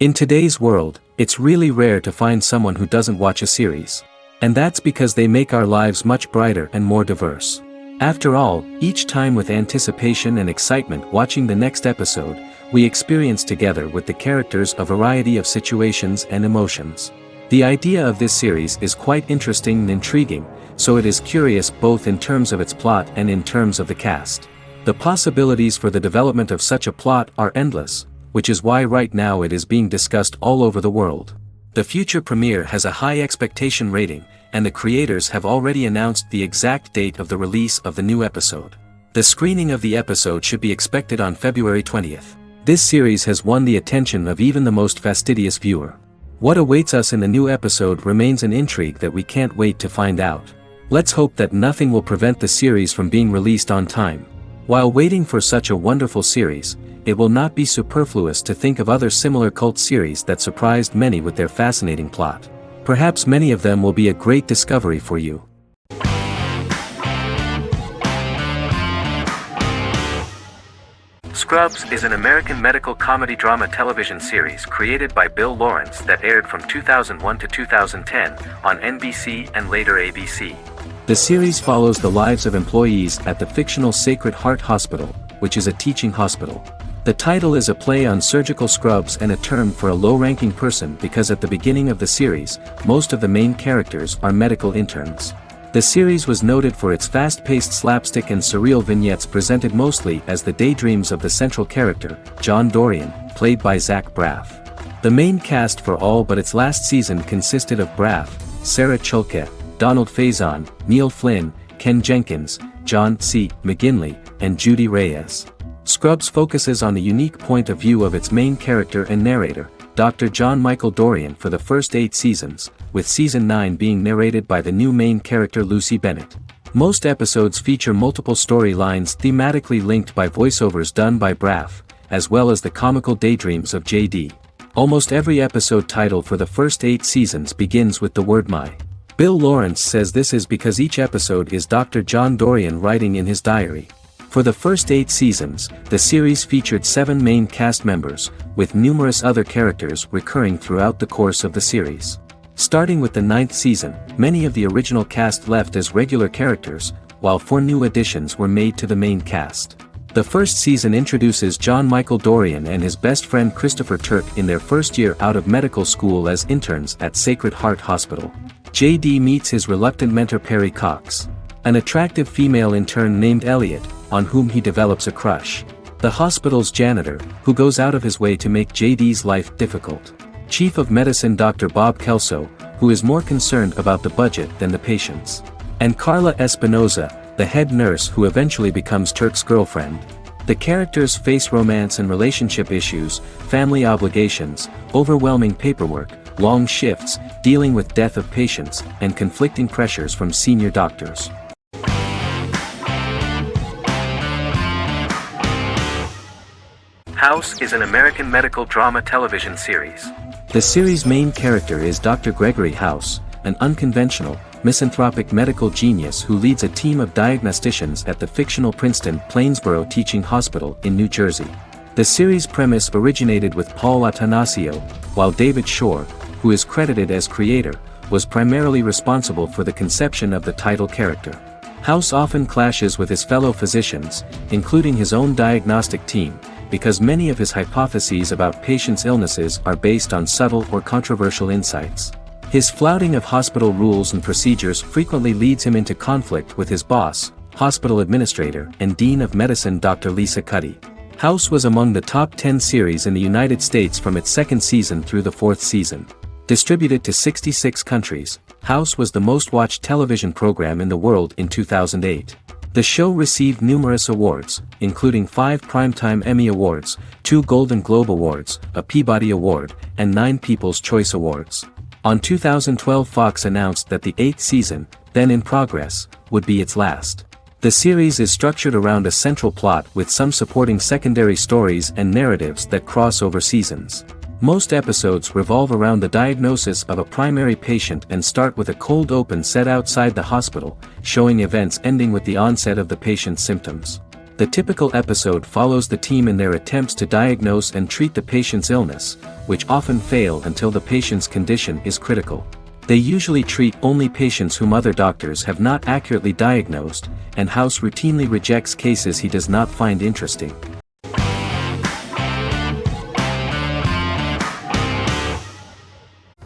In today's world, it's really rare to find someone who doesn't watch a series. And that's because they make our lives much brighter and more diverse. After all, each time with anticipation and excitement watching the next episode, we experience together with the characters a variety of situations and emotions. The idea of this series is quite interesting and intriguing, so it is curious both in terms of its plot and in terms of the cast. The possibilities for the development of such a plot are endless, which is why right now it is being discussed all over the world. The future premiere has a high expectation rating, and the creators have already announced the exact date of the release of the new episode. The screening of the episode should be expected on February 20th. This series has won the attention of even the most fastidious viewer. What awaits us in the new episode remains an intrigue that we can't wait to find out. Let's hope that nothing will prevent the series from being released on time. While waiting for such a wonderful series, it will not be superfluous to think of other similar cult series that surprised many with their fascinating plot. Perhaps many of them will be a great discovery for you. Scrubs is an American medical comedy drama television series created by Bill Lawrence that aired from 2001 to 2010 on NBC and later ABC. The series follows the lives of employees at the fictional Sacred Heart Hospital, which is a teaching hospital. The title is a play on surgical scrubs and a term for a low-ranking person because at the beginning of the series, most of the main characters are medical interns. The series was noted for its fast-paced slapstick and surreal vignettes presented mostly as the daydreams of the central character, John Dorian, played by Zach Braff. The main cast for all but its last season consisted of Braff, Sarah Chulke, Donald Faison, Neil Flynn, Ken Jenkins, John C. McGinley, and Judy Reyes. Scrubs focuses on the unique point of view of its main character and narrator, Dr. John Michael Dorian for the first 8 seasons, with season 9 being narrated by the new main character Lucy Bennett. Most episodes feature multiple storylines thematically linked by voiceovers done by Braff, as well as the comical daydreams of JD. Almost every episode title for the first 8 seasons begins with the word my. Bill Lawrence says this is because each episode is Dr. John Dorian writing in his diary. For the first 8 seasons, the series featured 7 main cast members, with numerous other characters recurring throughout the course of the series. Starting with the 9th season, many of the original cast left as regular characters, while 4 new additions were made to the main cast. The first season introduces John Michael Dorian and his best friend Christopher Turk in their first year out of medical school as interns at Sacred Heart Hospital. JD meets his reluctant mentor Perry Cox, an attractive female intern named Elliot, on whom he develops a crush. The hospital's janitor, who goes out of his way to make JD's life difficult. Chief of Medicine Dr. Bob Kelso, who is more concerned about the budget than the patients. And Carla Espinoza, the head nurse who eventually becomes Turk's girlfriend. The characters face romance and relationship issues, family obligations, overwhelming paperwork, long shifts, dealing with death of patients, and conflicting pressures from senior doctors. House is an American medical drama television series. The series' main character is Dr. Gregory House, an unconventional, misanthropic medical genius who leads a team of diagnosticians at the fictional Princeton Plainsboro Teaching Hospital in New Jersey. The series' premise originated with Paul Attanasio, while David Shore, who is credited as creator, was primarily responsible for the conception of the title character. House often clashes with his fellow physicians, including his own diagnostic team, because many of his hypotheses about patients' illnesses are based on subtle or controversial insights. His flouting of hospital rules and procedures frequently leads him into conflict with his boss, hospital administrator and dean of medicine Dr. Lisa Cuddy. House was among the top 10 series in the United States from its 2nd season through the 4th season. Distributed to 66 countries, House was the most-watched television program in the world in 2008. The show received numerous awards, including 5 Primetime Emmy Awards, 2 Golden Globe Awards, a Peabody Award, and 9 People's Choice Awards. On 2012 Fox announced that the 8th season, then in progress, would be its last. The series is structured around a central plot with some supporting secondary stories and narratives that cross over seasons. Most episodes revolve around the diagnosis of a primary patient and start with a cold open set outside the hospital, showing events ending with the onset of the patient's symptoms. The typical episode follows the team in their attempts to diagnose and treat the patient's illness, which often fail until the patient's condition is critical. They usually treat only patients whom other doctors have not accurately diagnosed, and House routinely rejects cases he does not find interesting.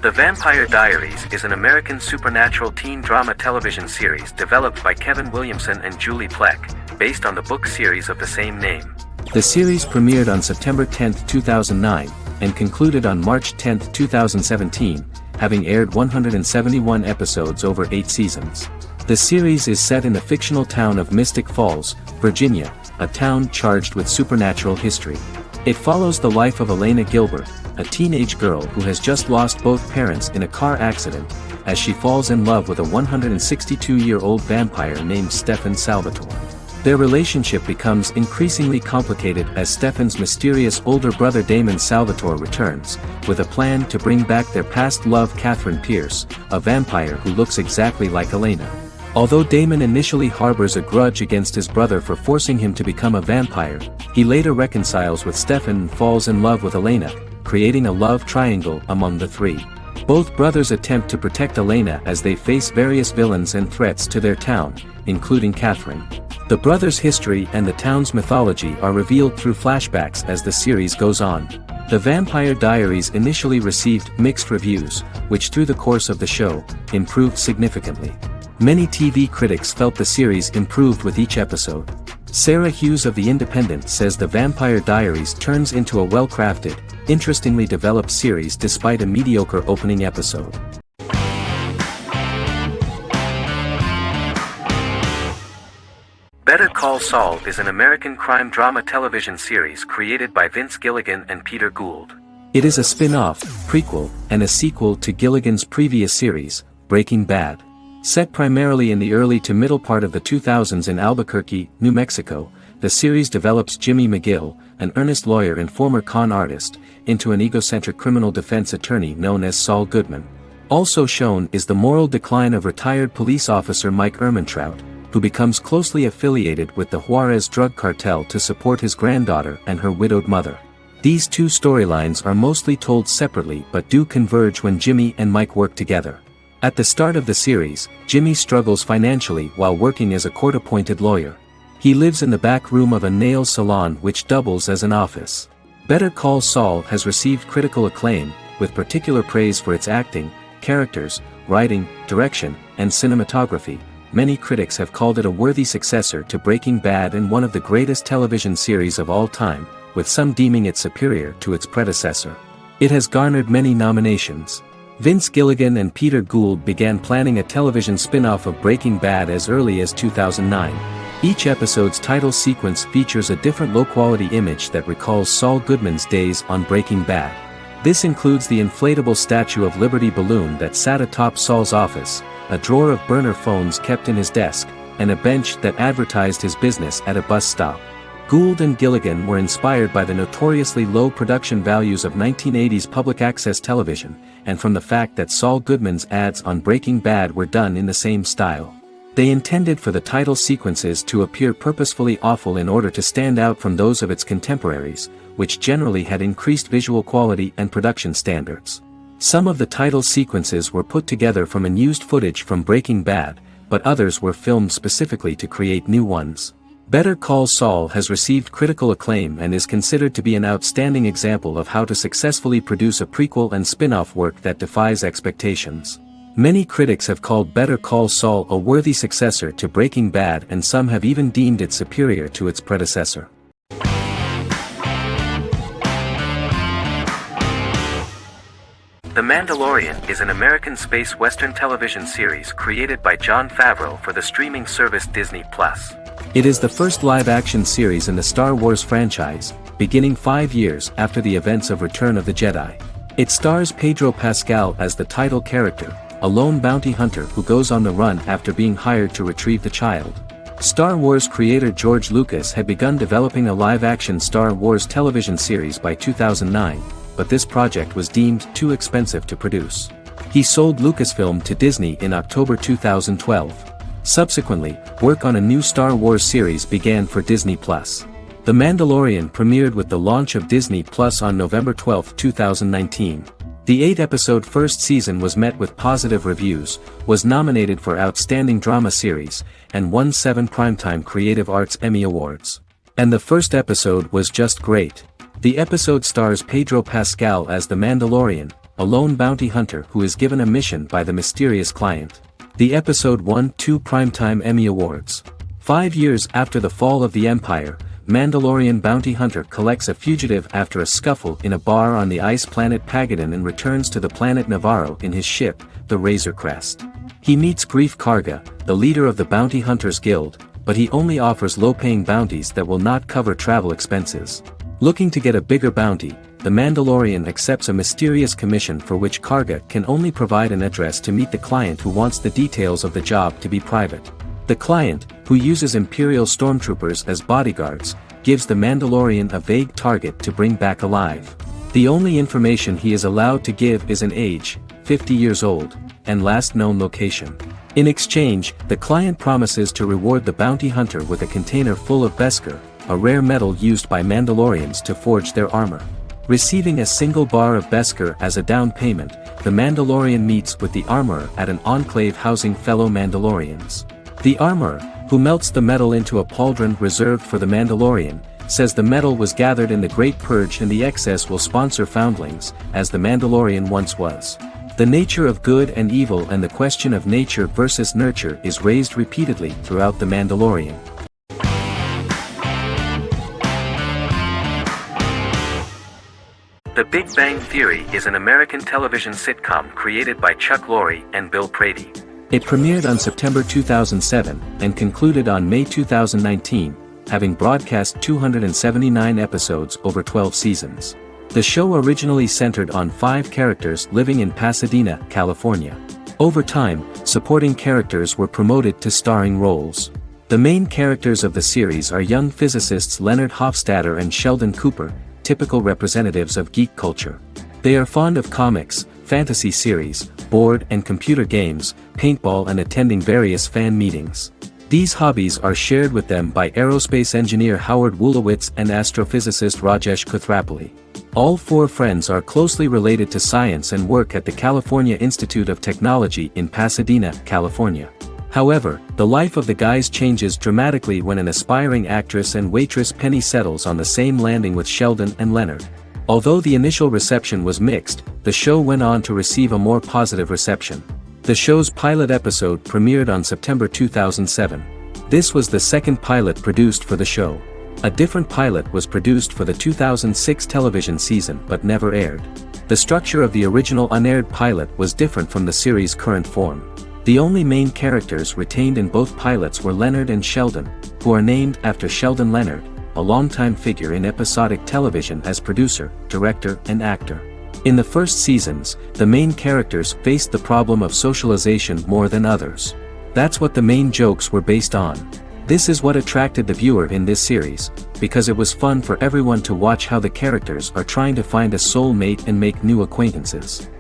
The Vampire Diaries is an American supernatural teen drama television series developed by Kevin Williamson and Julie Plec, based on the book series of the same name. The series premiered on September 10, 2009, and concluded on March 10, 2017, having aired 171 episodes over 8 seasons. The series is set in the fictional town of Mystic Falls, Virginia, a town charged with supernatural history. It follows the life of Elena Gilbert, a teenage girl who has just lost both parents in a car accident, as she falls in love with a 162-year-old vampire named Stefan Salvatore. Their relationship becomes increasingly complicated as Stefan's mysterious older brother Damon Salvatore returns, with a plan to bring back their past love Catherine Pierce, a vampire who looks exactly like Elena. Although Damon initially harbors a grudge against his brother for forcing him to become a vampire, he later reconciles with Stefan and falls in love with Elena, creating a love triangle among the three. Both brothers attempt to protect Elena as they face various villains and threats to their town, including Catherine. The brothers' history and the town's mythology are revealed through flashbacks as the series goes on. The Vampire Diaries initially received mixed reviews, which through the course of the show, improved significantly. Many TV critics felt the series improved with each episode. Sarah Hughes of The Independent says The Vampire Diaries turns into a well-crafted, interestingly developed series despite a mediocre opening episode. Better Call Saul is an American crime drama television series created by Vince Gilligan and Peter Gould. It is a spin-off, prequel, and a sequel to Gilligan's previous series, Breaking Bad. Set primarily in the early to middle part of the 2000s in Albuquerque, New Mexico, the series develops Jimmy McGill, an earnest lawyer and former con artist, into an egocentric criminal defense attorney known as Saul Goodman. Also shown is the moral decline of retired police officer Mike Ehrmantraut, who becomes closely affiliated with the Juarez drug cartel to support his granddaughter and her widowed mother. These two storylines are mostly told separately but do converge when Jimmy and Mike work together. At the start of the series, Jimmy struggles financially while working as a court-appointed lawyer. He lives in the back room of a nail salon which doubles as an office. Better Call Saul has received critical acclaim, with particular praise for its acting, characters, writing, direction, and cinematography. Many critics have called it a worthy successor to Breaking Bad and one of the greatest television series of all time, with some deeming it superior to its predecessor. It has garnered many nominations. Vince Gilligan and Peter Gould began planning a television spin-off of Breaking Bad as early as 2009. Each episode's title sequence features a different low-quality image that recalls Saul Goodman's days on Breaking Bad. This includes the inflatable Statue of Liberty balloon that sat atop Saul's office, a drawer of burner phones kept in his desk, and a bench that advertised his business at a bus stop. Gould and Gilligan were inspired by the notoriously low production values of 1980s public access television, and from the fact that Saul Goodman's ads on Breaking Bad were done in the same style. They intended for the title sequences to appear purposefully awful in order to stand out from those of its contemporaries, which generally had increased visual quality and production standards. Some of the title sequences were put together from unused footage from Breaking Bad, but others were filmed specifically to create new ones. Better Call Saul has received critical acclaim and is considered to be an outstanding example of how to successfully produce a prequel and spin-off work that defies expectations. Many critics have called Better Call Saul a worthy successor to Breaking Bad, and some have even deemed it superior to its predecessor. The Mandalorian is an American space western television series created by Jon Favreau for the streaming service Disney+. It is the first live-action series in the Star Wars franchise, beginning 5 years after the events of Return of the Jedi. It stars Pedro Pascal as the title character, a lone bounty hunter who goes on the run after being hired to retrieve the child. Star Wars creator George Lucas had begun developing a live-action Star Wars television series by 2009, but this project was deemed too expensive to produce. He sold Lucasfilm to Disney in October 2012. Subsequently, work on a new Star Wars series began for Disney+. The Mandalorian premiered with the launch of Disney Plus on November 12, 2019. The 8-episode first season was met with positive reviews, was nominated for Outstanding Drama Series, and won 7 Primetime Creative Arts Emmy Awards. And the first episode was just great. The episode stars Pedro Pascal as the Mandalorian, a lone bounty hunter who is given a mission by the mysterious client. The episode won 2 Primetime Emmy Awards. 5 years after the fall of the Empire, Mandalorian bounty hunter collects a fugitive after a scuffle in a bar on the ice planet Pagadan and returns to the planet Navarro in his ship, the Razor Crest. He meets Greef Karga, the leader of the Bounty Hunters Guild, but he only offers low-paying bounties that will not cover travel expenses. Looking to get a bigger bounty, the Mandalorian accepts a mysterious commission for which Karga can only provide an address to meet the client who wants the details of the job to be private. The client, who uses Imperial stormtroopers as bodyguards, gives the Mandalorian a vague target to bring back alive. The only information he is allowed to give is an age, 50 years old, and last known location. In exchange, the client promises to reward the bounty hunter with a container full of Beskar, a rare metal used by Mandalorians to forge their armor. Receiving a single bar of Beskar as a down payment, the Mandalorian meets with the armorer at an enclave housing fellow Mandalorians. The armorer, who melts the metal into a pauldron reserved for the Mandalorian, says the metal was gathered in the Great Purge and the excess will sponsor foundlings, as the Mandalorian once was. The nature of good and evil and the question of nature versus nurture is raised repeatedly throughout The Mandalorian. The Big Bang Theory is an American television sitcom created by Chuck Lorre and Bill Prady. It premiered on September 2007 and concluded on May 2019, having broadcast 279 episodes over 12 seasons. The show originally centered on 5 characters living in Pasadena, California. Over time, supporting characters were promoted to starring roles. The main characters of the series are young physicists Leonard Hofstadter and Sheldon Cooper, typical representatives of geek culture. They are fond of comics, fantasy series, board and computer games, paintball and attending various fan meetings. These hobbies are shared with them by aerospace engineer Howard Wolowitz and astrophysicist Rajesh Kuthrapalli. All 4 friends are closely related to science and work at the California Institute of Technology in Pasadena, California. However, the life of the guys changes dramatically when an aspiring actress and waitress Penny settles on the same landing with Sheldon and Leonard. Although the initial reception was mixed, the show went on to receive a more positive reception. The show's pilot episode premiered on September 2007. This was the second pilot produced for the show. A different pilot was produced for the 2006 television season but never aired. The structure of the original unaired pilot was different from the series' current form. The only main characters retained in both pilots were Leonard and Sheldon, who are named after Sheldon Leonard, a longtime figure in episodic television as producer, director, and actor. In the first seasons, the main characters faced the problem of socialization more than others. That's what the main jokes were based on. This is what attracted the viewer in this series, because it was fun for everyone to watch how the characters are trying to find a soul mate and make new acquaintances.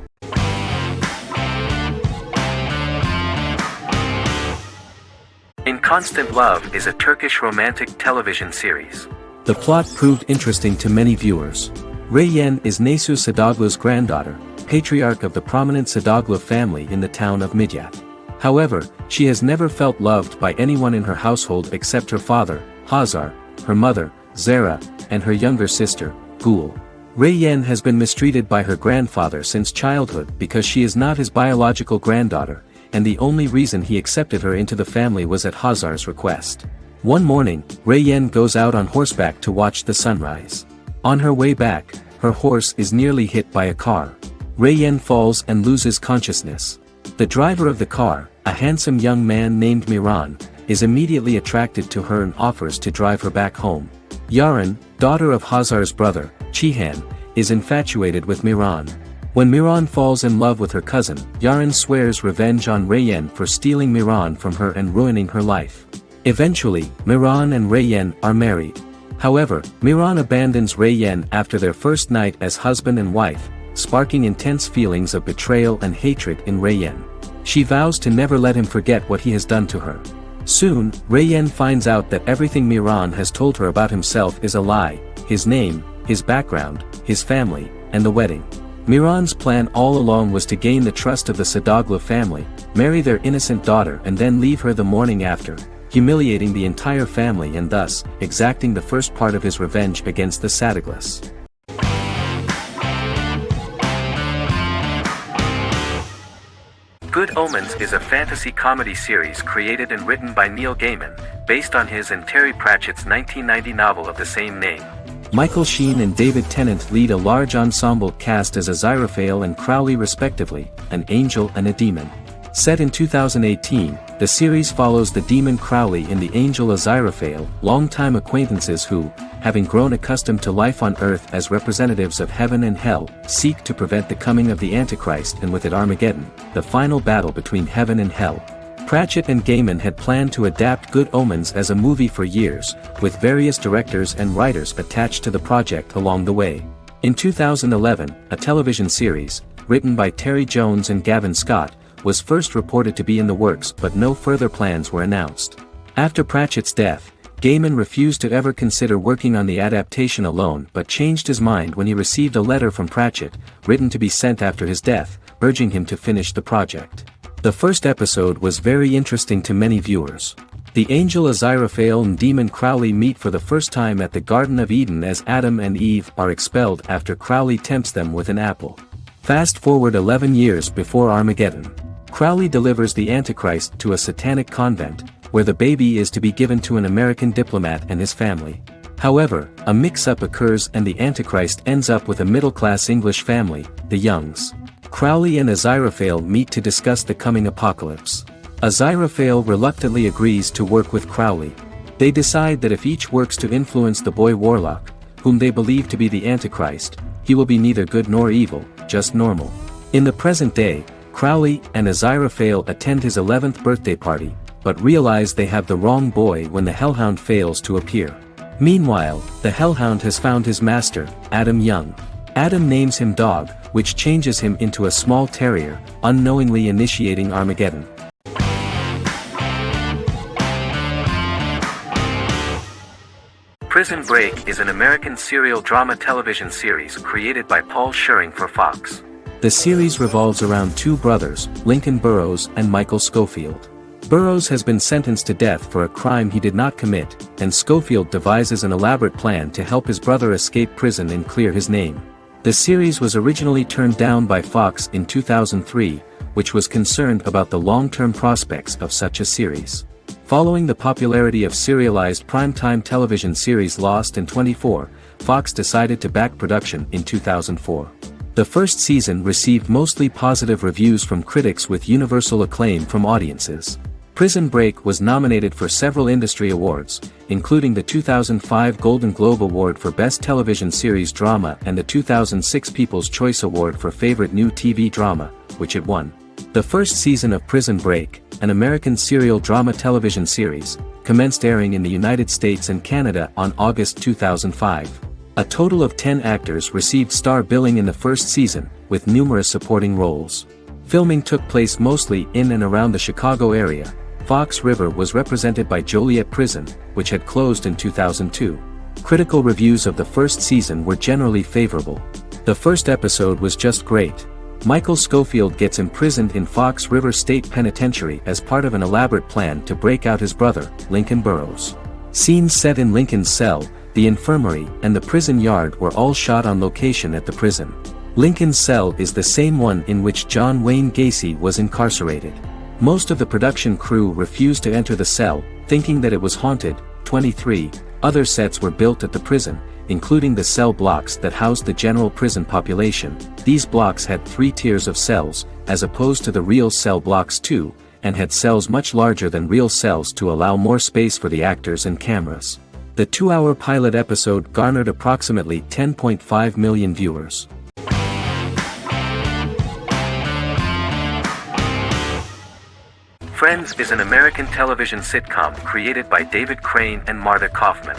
In Constant Love is a Turkish romantic television series. The plot proved interesting to many viewers. Reyyen is Nesu Sadoglu's granddaughter, patriarch of the prominent Sadoglu family in the town of Midyat. However, she has never felt loved by anyone in her household except her father, Hazar, her mother, Zara, and her younger sister, Gul. Reyyen has been mistreated by her grandfather since childhood because she is not his biological granddaughter, and the only reason he accepted her into the family was at Hazar's request. One morning, Reyyen goes out on horseback to watch the sunrise. On her way back, her horse is nearly hit by a car. Reyyen falls and loses consciousness. The driver of the car, a handsome young man named Miran, is immediately attracted to her and offers to drive her back home. Yaren, daughter of Hazar's brother, Chihan, is infatuated with Miran. When Miran falls in love with her cousin, Yaren swears revenge on Reyyen for stealing Miran from her and ruining her life. Eventually, Miran and Reyyen are married. However, Miran abandons Reyyen after their first night as husband and wife, sparking intense feelings of betrayal and hatred in Reyyen. She vows to never let him forget what he has done to her. Soon, Rayen finds out that everything Miran has told her about himself is a lie: his name, his background, his family, and the wedding. Miran's plan all along was to gain the trust of the Sadoglu family, marry their innocent daughter and then leave her the morning after, humiliating the entire family and thus, exacting the first part of his revenge against the Sadoglas. Good Omens is a fantasy comedy series created and written by Neil Gaiman, based on his and Terry Pratchett's 1990 novel of the same name. Michael Sheen and David Tennant lead a large ensemble cast as Aziraphale and Crowley respectively, an angel and a demon. Set in 2018, the series follows the demon Crowley and the angel Aziraphale, longtime acquaintances who, having grown accustomed to life on Earth as representatives of heaven and hell, seek to prevent the coming of the Antichrist and with it Armageddon, the final battle between heaven and hell. Pratchett and Gaiman had planned to adapt Good Omens as a movie for years, with various directors and writers attached to the project along the way. In 2011, a television series, written by Terry Jones and Gavin Scott, was first reported to be in the works but no further plans were announced. After Pratchett's death, Gaiman refused to ever consider working on the adaptation alone but changed his mind when he received a letter from Pratchett, written to be sent after his death, urging him to finish the project. The first episode was very interesting to many viewers. The angel Aziraphale and demon Crowley meet for the first time at the Garden of Eden as Adam and Eve are expelled after Crowley tempts them with an apple. Fast forward 11 years before Armageddon. Crowley delivers the Antichrist to a satanic convent, where the baby is to be given to an American diplomat and his family. However, a mix-up occurs and the Antichrist ends up with a middle-class English family, the Youngs. Crowley and Aziraphale meet to discuss the coming apocalypse. Aziraphale reluctantly agrees to work with Crowley. They decide that if each works to influence the boy Warlock, whom they believe to be the Antichrist, he will be neither good nor evil, just normal. In the present day, Crowley and Aziraphale attend his 11th birthday party, but realize they have the wrong boy when the Hellhound fails to appear. Meanwhile, the Hellhound has found his master, Adam Young. Adam names him Dog, which changes him into a small terrier, unknowingly initiating Armageddon. Prison Break is an American serial drama television series created by Paul Scheuring for Fox. The series revolves around two brothers, Lincoln Burrows and Michael Schofield. Burrows has been sentenced to death for a crime he did not commit, and Schofield devises an elaborate plan to help his brother escape prison and clear his name. The series was originally turned down by Fox in 2003, which was concerned about the long-term prospects of such a series. Following the popularity of serialized primetime television series Lost and 24, Fox decided to back production in 2004. The first season received mostly positive reviews from critics with universal acclaim from audiences. Prison Break was nominated for several industry awards, including the 2005 Golden Globe Award for Best Television Series Drama and the 2006 People's Choice Award for Favorite New TV Drama, which it won. The first season of Prison Break, an American serial drama television series, commenced airing in the United States and Canada on August 2005. A total of 10 actors received star billing in the first season, with numerous supporting roles. Filming took place mostly in and around the Chicago area. Fox River was represented by Joliet Prison, which had closed in 2002. Critical reviews of the first season were generally favorable. The first episode was just great. Michael Schofield gets imprisoned in Fox River State Penitentiary as part of an elaborate plan to break out his brother, Lincoln Burrows. Scenes set in Lincoln's cell, the infirmary, and the prison yard were all shot on location at the prison. Lincoln's cell is the same one in which John Wayne Gacy was incarcerated. Most of the production crew refused to enter the cell, thinking that it was haunted. 23 other sets were built at the prison, including the cell blocks that housed the general prison population. These blocks had 3 tiers of cells, as opposed to the real cell blocks 2, and had cells much larger than real cells to allow more space for the actors and cameras. The 2-hour pilot episode garnered approximately 10.5 million viewers. Friends is an American television sitcom created by David Crane and Marta Kaufman.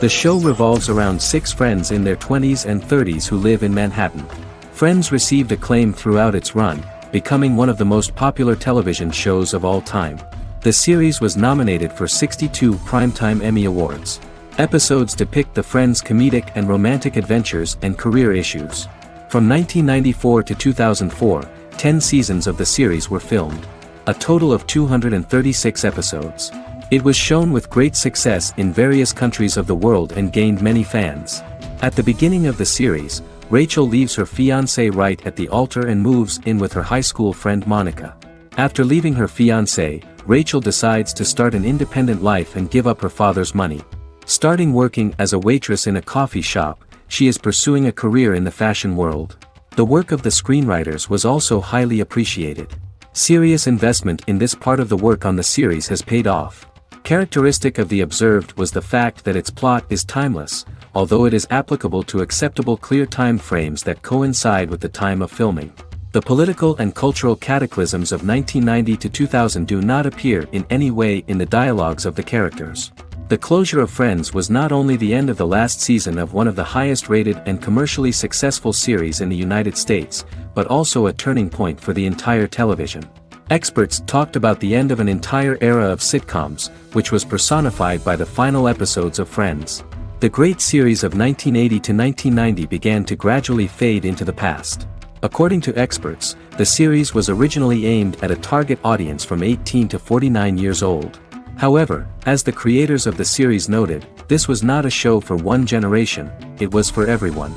The show revolves around 6 friends in their 20s and 30s who live in Manhattan. Friends received acclaim throughout its run, becoming one of the most popular television shows of all time. The series was nominated for 62 Primetime Emmy Awards. Episodes depict the Friends' comedic and romantic adventures and career issues. From 1994 to 2004, 10 seasons of the series were filmed. A total of 236 episodes. It was shown with great success in various countries of the world and gained many fans. At the beginning of the series, Rachel leaves her fiancé right at the altar and moves in with her high school friend Monica. After leaving her fiancé, Rachel decides to start an independent life and give up her father's money. Starting working as a waitress in a coffee shop, she is pursuing a career in the fashion world. The work of the screenwriters was also highly appreciated. Serious investment in this part of the work on the series has paid off. Characteristic of The Observed was the fact that its plot is timeless, although it is applicable to acceptable clear time frames that coincide with the time of filming. The political and cultural cataclysms of 1990 to 2000 do not appear in any way in the dialogues of the characters. The closure of Friends was not only the end of the last season of one of the highest-rated and commercially successful series in the United States, but also a turning point for the entire television. Experts talked about the end of an entire era of sitcoms, which was personified by the final episodes of Friends. The great series of 1980 to 1990 began to gradually fade into the past. According to experts, the series was originally aimed at a target audience from 18 to 49 years old. However, as the creators of the series noted, this was not a show for one generation, it was for everyone.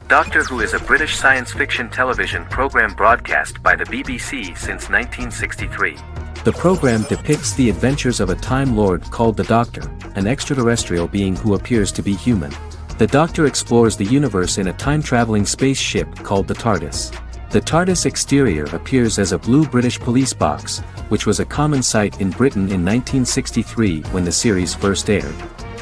Doctor Who is a British science fiction television program broadcast by the BBC since 1963. The program depicts the adventures of a Time Lord called the Doctor, an extraterrestrial being who appears to be human. The Doctor explores the universe in a time-traveling spaceship called the TARDIS. The TARDIS exterior appears as a blue British police box, which was a common sight in Britain in 1963 when the series first aired.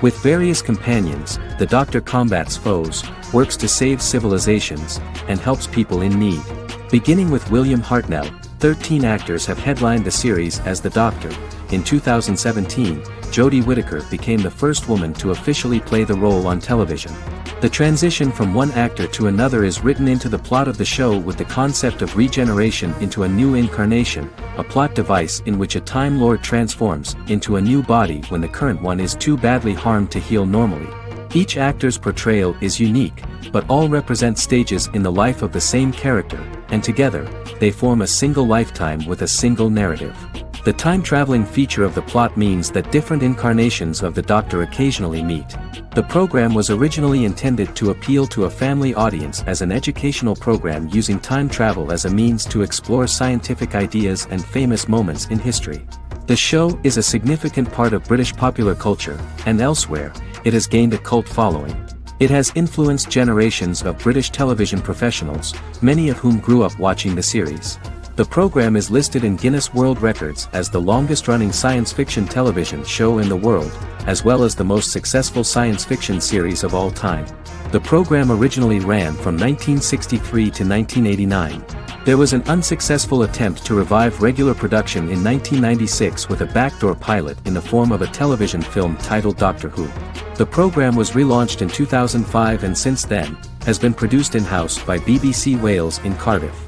With various companions, the Doctor combats foes, works to save civilizations, and helps people in need. Beginning with William Hartnell, 13 actors have headlined the series as the Doctor. In 2017, Jodie Whittaker became the first woman to officially play the role on television. The transition from one actor to another is written into the plot of the show with the concept of regeneration into a new incarnation, a plot device in which a Time Lord transforms into a new body when the current one is too badly harmed to heal normally. Each actor's portrayal is unique, but all represent stages in the life of the same character, and together, they form a single lifetime with a single narrative. The time-traveling feature of the plot means that different incarnations of the Doctor occasionally meet. The program was originally intended to appeal to a family audience as an educational program using time travel as a means to explore scientific ideas and famous moments in history. The show is a significant part of British popular culture, and elsewhere, it has gained a cult following. It has influenced generations of British television professionals, many of whom grew up watching the series. The program is listed in Guinness World Records as the longest-running science fiction television show in the world, as well as the most successful science fiction series of all time. The program originally ran from 1963 to 1989. There was an unsuccessful attempt to revive regular production in 1996 with a backdoor pilot in the form of a television film titled Doctor Who. The program was relaunched in 2005 and since then, has been produced in-house by BBC Wales in Cardiff.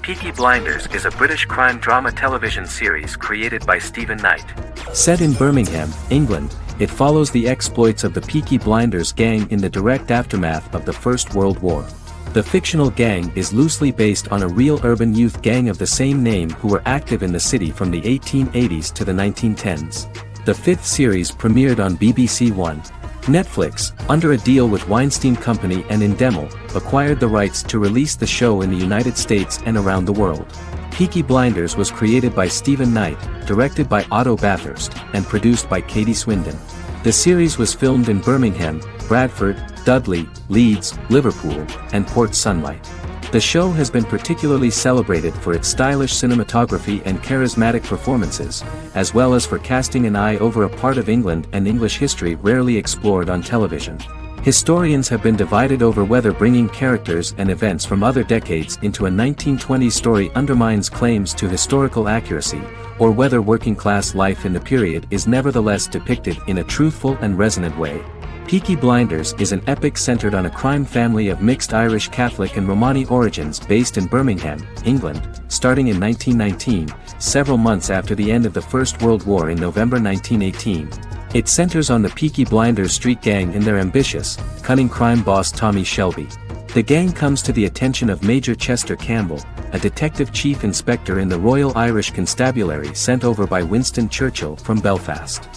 Peaky Blinders is a British crime drama television series created by Stephen Knight. Set in Birmingham, England, it follows the exploits of the Peaky Blinders gang in the direct aftermath of the First World War. The fictional gang is loosely based on a real urban youth gang of the same name who were active in the city from the 1880s to the 1910s. The fifth series premiered on BBC One. Netflix, under a deal with Weinstein Company and Endemol, acquired the rights to release the show in the United States and around the world. Peaky Blinders was created by Stephen Knight, directed by Otto Bathurst, and produced by Katie Swindon. The series was filmed in Birmingham, Bradford, Dudley, Leeds, Liverpool, and Port Sunlight. The show has been particularly celebrated for its stylish cinematography and charismatic performances, as well as for casting an eye over a part of England and English history rarely explored on television. Historians have been divided over whether bringing characters and events from other decades into a 1920s story undermines claims to historical accuracy, or whether working-class life in the period is nevertheless depicted in a truthful and resonant way. Peaky Blinders is an epic centered on a crime family of mixed Irish Catholic and Romani origins based in Birmingham, England, starting in 1919, several months after the end of the First World War in November 1918. It centers on the Peaky Blinders street gang and their ambitious, cunning crime boss Tommy Shelby. The gang comes to the attention of Major Chester Campbell, a detective chief inspector in the Royal Irish Constabulary sent over by Winston Churchill from Belfast.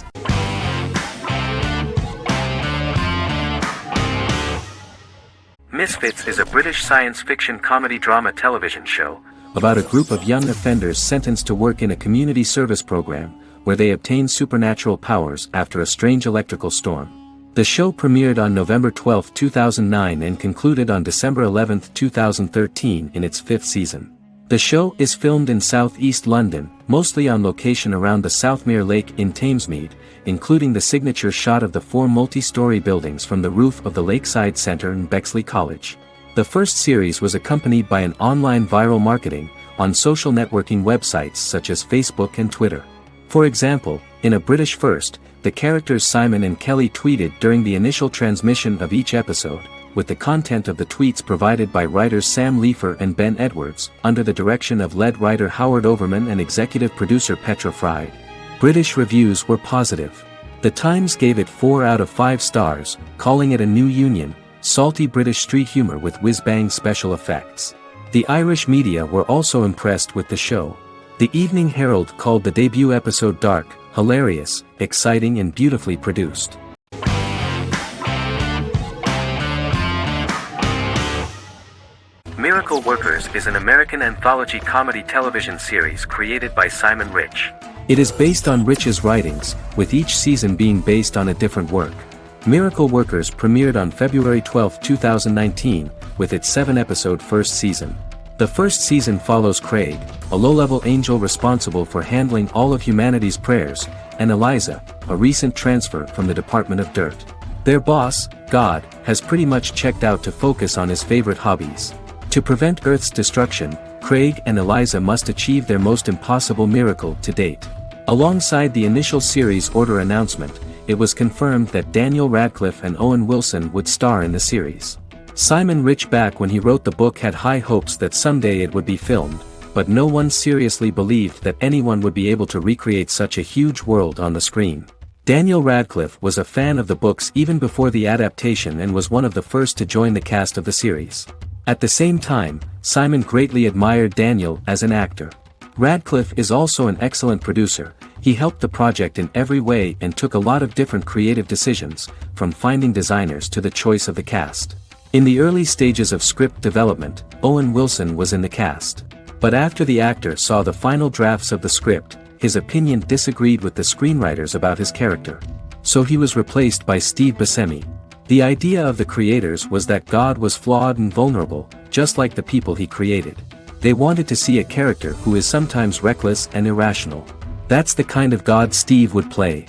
Misfits is a British science fiction comedy drama television show about a group of young offenders sentenced to work in a community service program, where they obtain supernatural powers after a strange electrical storm. The show premiered on November 12, 2009 and concluded on December 11, 2013 in its 5th season. The show is filmed in southeast London, mostly on location around the Southmere Lake in Thamesmead, including the signature shot of the 4 multi-story buildings from the roof of the Lakeside Centre in Bexley College. The first series was accompanied by an online viral marketing on social networking websites such as Facebook and Twitter. For example, in a British first, the characters Simon and Kelly tweeted during the initial transmission of each episode, with the content of the tweets provided by writers Sam Leifer and Ben Edwards, under the direction of lead writer Howard Overman and executive producer Petra Fried. British reviews were positive. The Times gave it 4 out of 5 stars, calling it a new union, salty British street humour with whiz-bang special effects. The Irish media were also impressed with the show. The Evening Herald called the debut episode dark, hilarious, exciting and beautifully produced. Miracle Workers is an American anthology comedy television series created by Simon Rich. It is based on Rich's writings, with each season being based on a different work. Miracle Workers premiered on February 12, 2019, with its 7-episode first season. The first season follows Craig, a low-level angel responsible for handling all of humanity's prayers, and Eliza, a recent transfer from the Department of Dirt. Their boss, God, has pretty much checked out to focus on his favorite hobbies. To prevent Earth's destruction, Craig and Eliza must achieve their most impossible miracle to date. Alongside the initial series order announcement, it was confirmed that Daniel Radcliffe and Owen Wilson would star in the series. Simon Rich, back when he wrote the book, had high hopes that someday it would be filmed, but no one seriously believed that anyone would be able to recreate such a huge world on the screen. Daniel Radcliffe was a fan of the books even before the adaptation and was one of the first to join the cast of the series. At the same time, Simon greatly admired Daniel as an actor. Radcliffe is also an excellent producer. He helped the project in every way and took a lot of different creative decisions, from finding designers to the choice of the cast. In the early stages of script development, Owen Wilson was in the cast. But after the actor saw the final drafts of the script, his opinion disagreed with the screenwriters about his character. So he was replaced by Steve Buscemi. The idea of the creators was that God was flawed and vulnerable, just like the people he created. They wanted to see a character who is sometimes reckless and irrational. That's the kind of God Steve would play.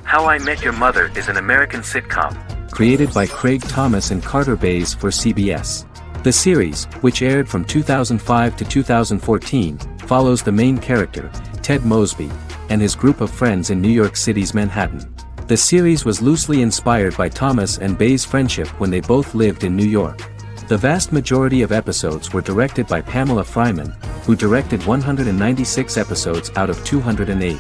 How I Met Your Mother is an American sitcom, created by Craig Thomas and Carter Bays for CBS. The series, which aired from 2005 to 2014, follows the main character, Ted Mosby, and his group of friends in New York City's Manhattan. The series was loosely inspired by Thomas and Bays' friendship when they both lived in New York. The vast majority of episodes were directed by Pamela Fryman, who directed 196 episodes out of 208.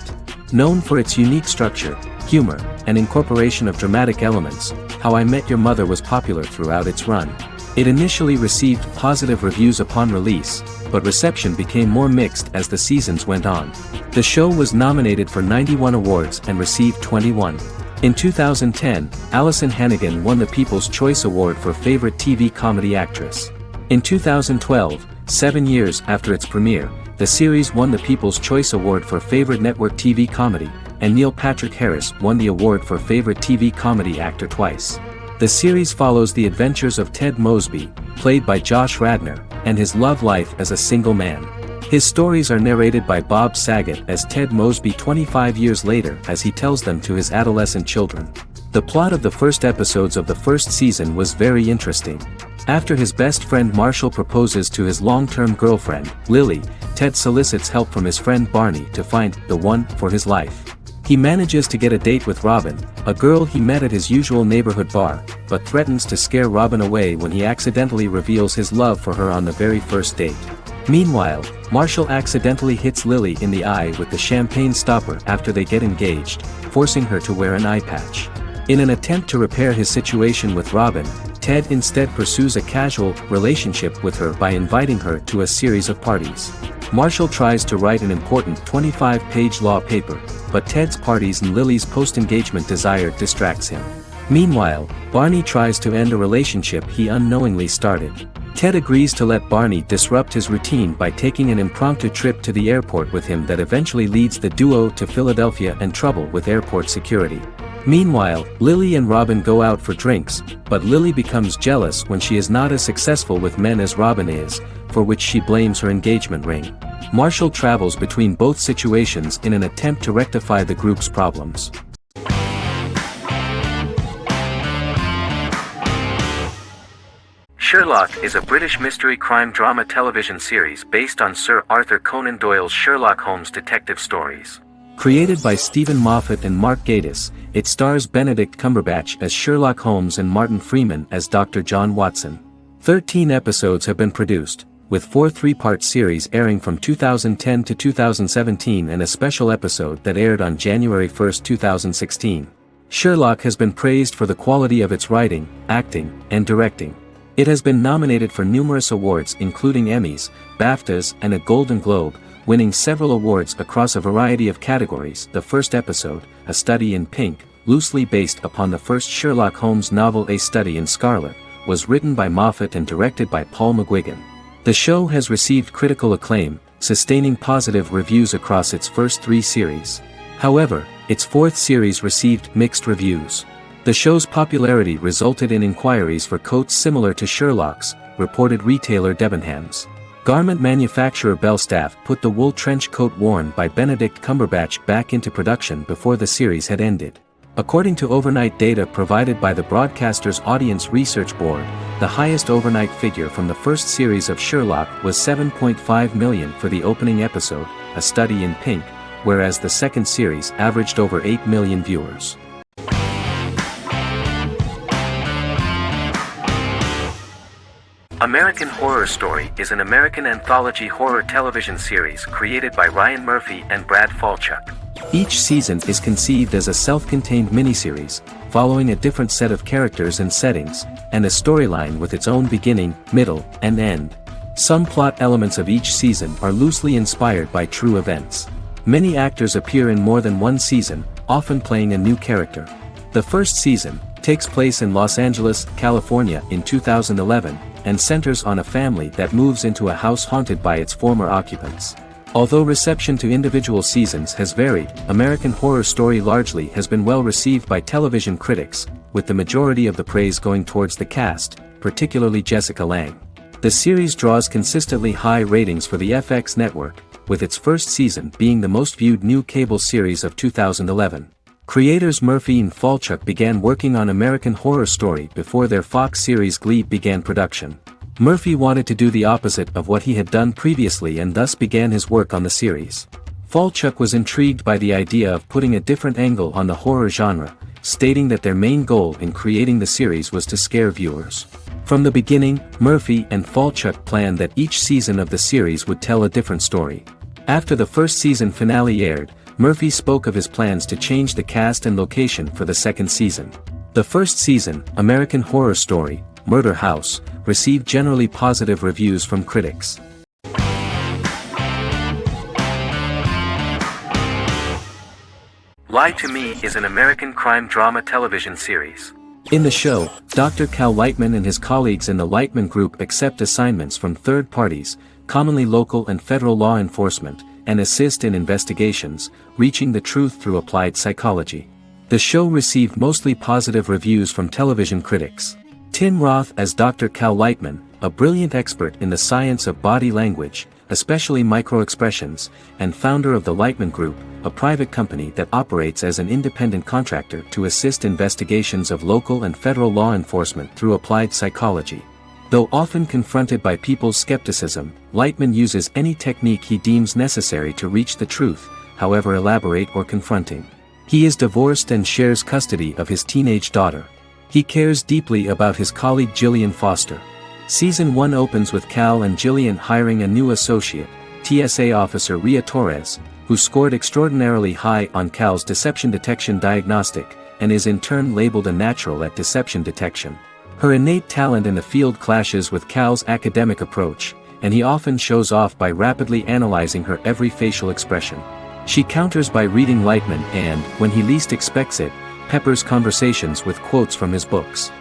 Known for its unique structure, humor, and incorporation of dramatic elements, How I Met Your Mother was popular throughout its run. It initially received positive reviews upon release, but reception became more mixed as the seasons went on. The show was nominated for 91 awards and received 21. In 2010, Allison Hannigan won the People's Choice Award for Favorite TV Comedy Actress. In 2012, 7 years after its premiere, the series won the People's Choice Award for Favorite Network TV Comedy, and Neil Patrick Harris won the award for Favorite TV Comedy Actor twice. The series follows the adventures of Ted Mosby, played by Josh Radnor, and his love life as a single man. His stories are narrated by Bob Saget as Ted Mosby 25 years later as he tells them to his adolescent children. The plot of the first episodes of the first season was very interesting. After his best friend Marshall proposes to his long-term girlfriend, Lily, Ted solicits help from his friend Barney to find the one for his life. He manages to get a date with Robin, a girl he met at his usual neighborhood bar, but threatens to scare Robin away when he accidentally reveals his love for her on the very first date. Meanwhile, Marshall accidentally hits Lily in the eye with the champagne stopper after they get engaged, forcing her to wear an eye patch. In an attempt to repair his situation with Robin, Ted instead pursues a casual relationship with her by inviting her to a series of parties. Marshall tries to write an important 25-page law paper, but Ted's parties and Lily's post-engagement desire distracts him. Meanwhile, Barney tries to end a relationship he unknowingly started. Ted agrees to let Barney disrupt his routine by taking an impromptu trip to the airport with him that eventually leads the duo to Philadelphia and trouble with airport security. Meanwhile, Lily and Robin go out for drinks, but Lily becomes jealous when she is not as successful with men as Robin is, for which she blames her engagement ring. Marshall travels between both situations in an attempt to rectify the group's problems. Sherlock is a British mystery crime drama television series based on Sir Arthur Conan Doyle's Sherlock Holmes detective stories. Created by Stephen Moffat and Mark Gatiss, it stars Benedict Cumberbatch as Sherlock Holmes and Martin Freeman as Dr. John Watson. 13 episodes have been produced, with 4 three-part series airing from 2010 to 2017 and a special episode that aired on January 1, 2016. Sherlock has been praised for the quality of its writing, acting, and directing. It has been nominated for numerous awards including Emmys, BAFTAs, and a Golden Globe, winning several awards across a variety of categories. The first episode, A Study in Pink, loosely based upon the first Sherlock Holmes novel A Study in Scarlet, was written by Moffat and directed by Paul McGuigan. The show has received critical acclaim, sustaining positive reviews across its first 3 series. However, its 4th series received mixed reviews. The show's popularity resulted in inquiries for coats similar to Sherlock's, reported retailer Debenhams. Garment manufacturer Belstaff put the wool trench coat worn by Benedict Cumberbatch back into production before the series had ended. According to overnight data provided by the broadcaster's Audience Research Board, the highest overnight figure from the first series of Sherlock was 7.5 million for the opening episode, A Study in Pink, whereas the second series averaged over 8 million viewers. American Horror Story is an American anthology horror television series created by Ryan Murphy and Brad Falchuk. Each season is conceived as a self-contained miniseries, following a different set of characters and settings, and a storyline with its own beginning, middle, and end. Some plot elements of each season are loosely inspired by true events. Many actors appear in more than one season, often playing a new character. The first season takes place in Los Angeles, California in 2011, and centers on a family that moves into a house haunted by its former occupants. Although reception to individual seasons has varied, American Horror Story largely has been well received by television critics, with the majority of the praise going towards the cast, particularly Jessica Lange. The series draws consistently high ratings for the FX network, with its first season being the most viewed new cable series of 2011. Creators Murphy and Falchuk began working on American Horror Story before their Fox series Glee began production. Murphy wanted to do the opposite of what he had done previously and thus began his work on the series. Falchuk was intrigued by the idea of putting a different angle on the horror genre, stating that their main goal in creating the series was to scare viewers. From the beginning, Murphy and Falchuk planned that each season of the series would tell a different story. After the first season finale aired, Murphy spoke of his plans to change the cast and location for the second season. The first season, American Horror Story, Murder House, received generally positive reviews from critics. Lie to Me is an American crime drama television series. In the show, Dr. Cal Lightman and his colleagues in the Lightman Group accept assignments from third parties, commonly local and federal law enforcement, and assist in investigations, reaching the truth through applied psychology. The show received mostly positive reviews from television critics. Tim Roth as Dr. Cal Lightman, a brilliant expert in the science of body language, especially micro-expressions, and founder of the Lightman Group, a private company that operates as an independent contractor to assist investigations of local and federal law enforcement through applied psychology. Though often confronted by people's skepticism, Lightman uses any technique he deems necessary to reach the truth, however elaborate or confronting. He is divorced and shares custody of his teenage daughter. He cares deeply about his colleague Gillian Foster. Season 1 opens with Cal and Gillian hiring a new associate, TSA officer Rhea Torres, who scored extraordinarily high on Cal's deception detection diagnostic, and is in turn labeled a natural at deception detection. Her innate talent in the field clashes with Cal's academic approach, and he often shows off by rapidly analyzing her every facial expression. She counters by reading Lightman and, when he least expects it, peppers conversations with quotes from his books.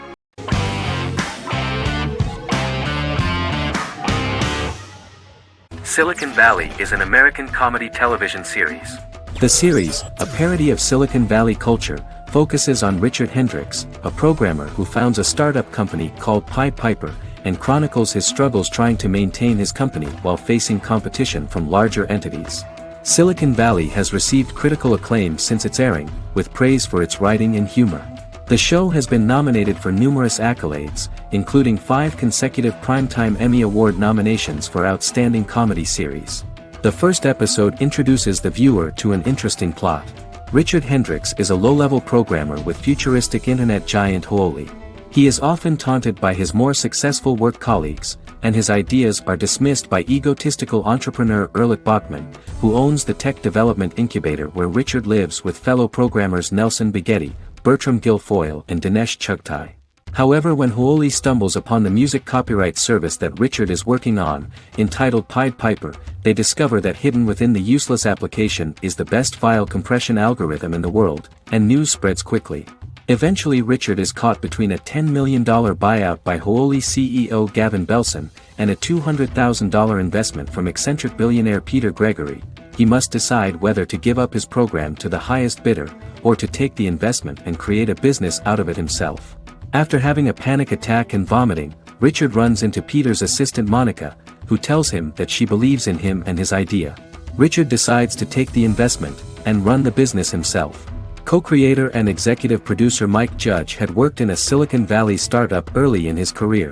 Silicon Valley is an American comedy television series. The series, a parody of Silicon Valley culture, focuses on Richard Hendricks, a programmer who founds a startup company called Pied Piper, and chronicles his struggles trying to maintain his company while facing competition from larger entities. Silicon Valley has received critical acclaim since its airing, with praise for its writing and humor. The show has been nominated for numerous accolades, including 5 consecutive Primetime Emmy Award nominations for Outstanding Comedy Series. The first episode introduces the viewer to an interesting plot. Richard Hendricks is a low-level programmer with futuristic internet giant Huoli. He is often taunted by his more successful work colleagues, and his ideas are dismissed by egotistical entrepreneur Erlich Bachman, who owns the tech development incubator where Richard lives with fellow programmers Nelson Bighetti, Bertram Guilfoyle and Dinesh Chugtai. However, when Huoli stumbles upon the music copyright service that Richard is working on, entitled Pied Piper, they discover that hidden within the useless application is the best file compression algorithm in the world, and news spreads quickly. Eventually Richard is caught between a $10 million buyout by Huoli CEO Gavin Belson, and a $200,000 investment from eccentric billionaire Peter Gregory. He must decide whether to give up his program to the highest bidder, or to take the investment and create a business out of it himself. After having a panic attack and vomiting, Richard runs into Peter's assistant Monica, who tells him that she believes in him and his idea. Richard decides to take the investment, and run the business himself. Co-creator and executive producer Mike Judge had worked in a Silicon Valley startup early in his career.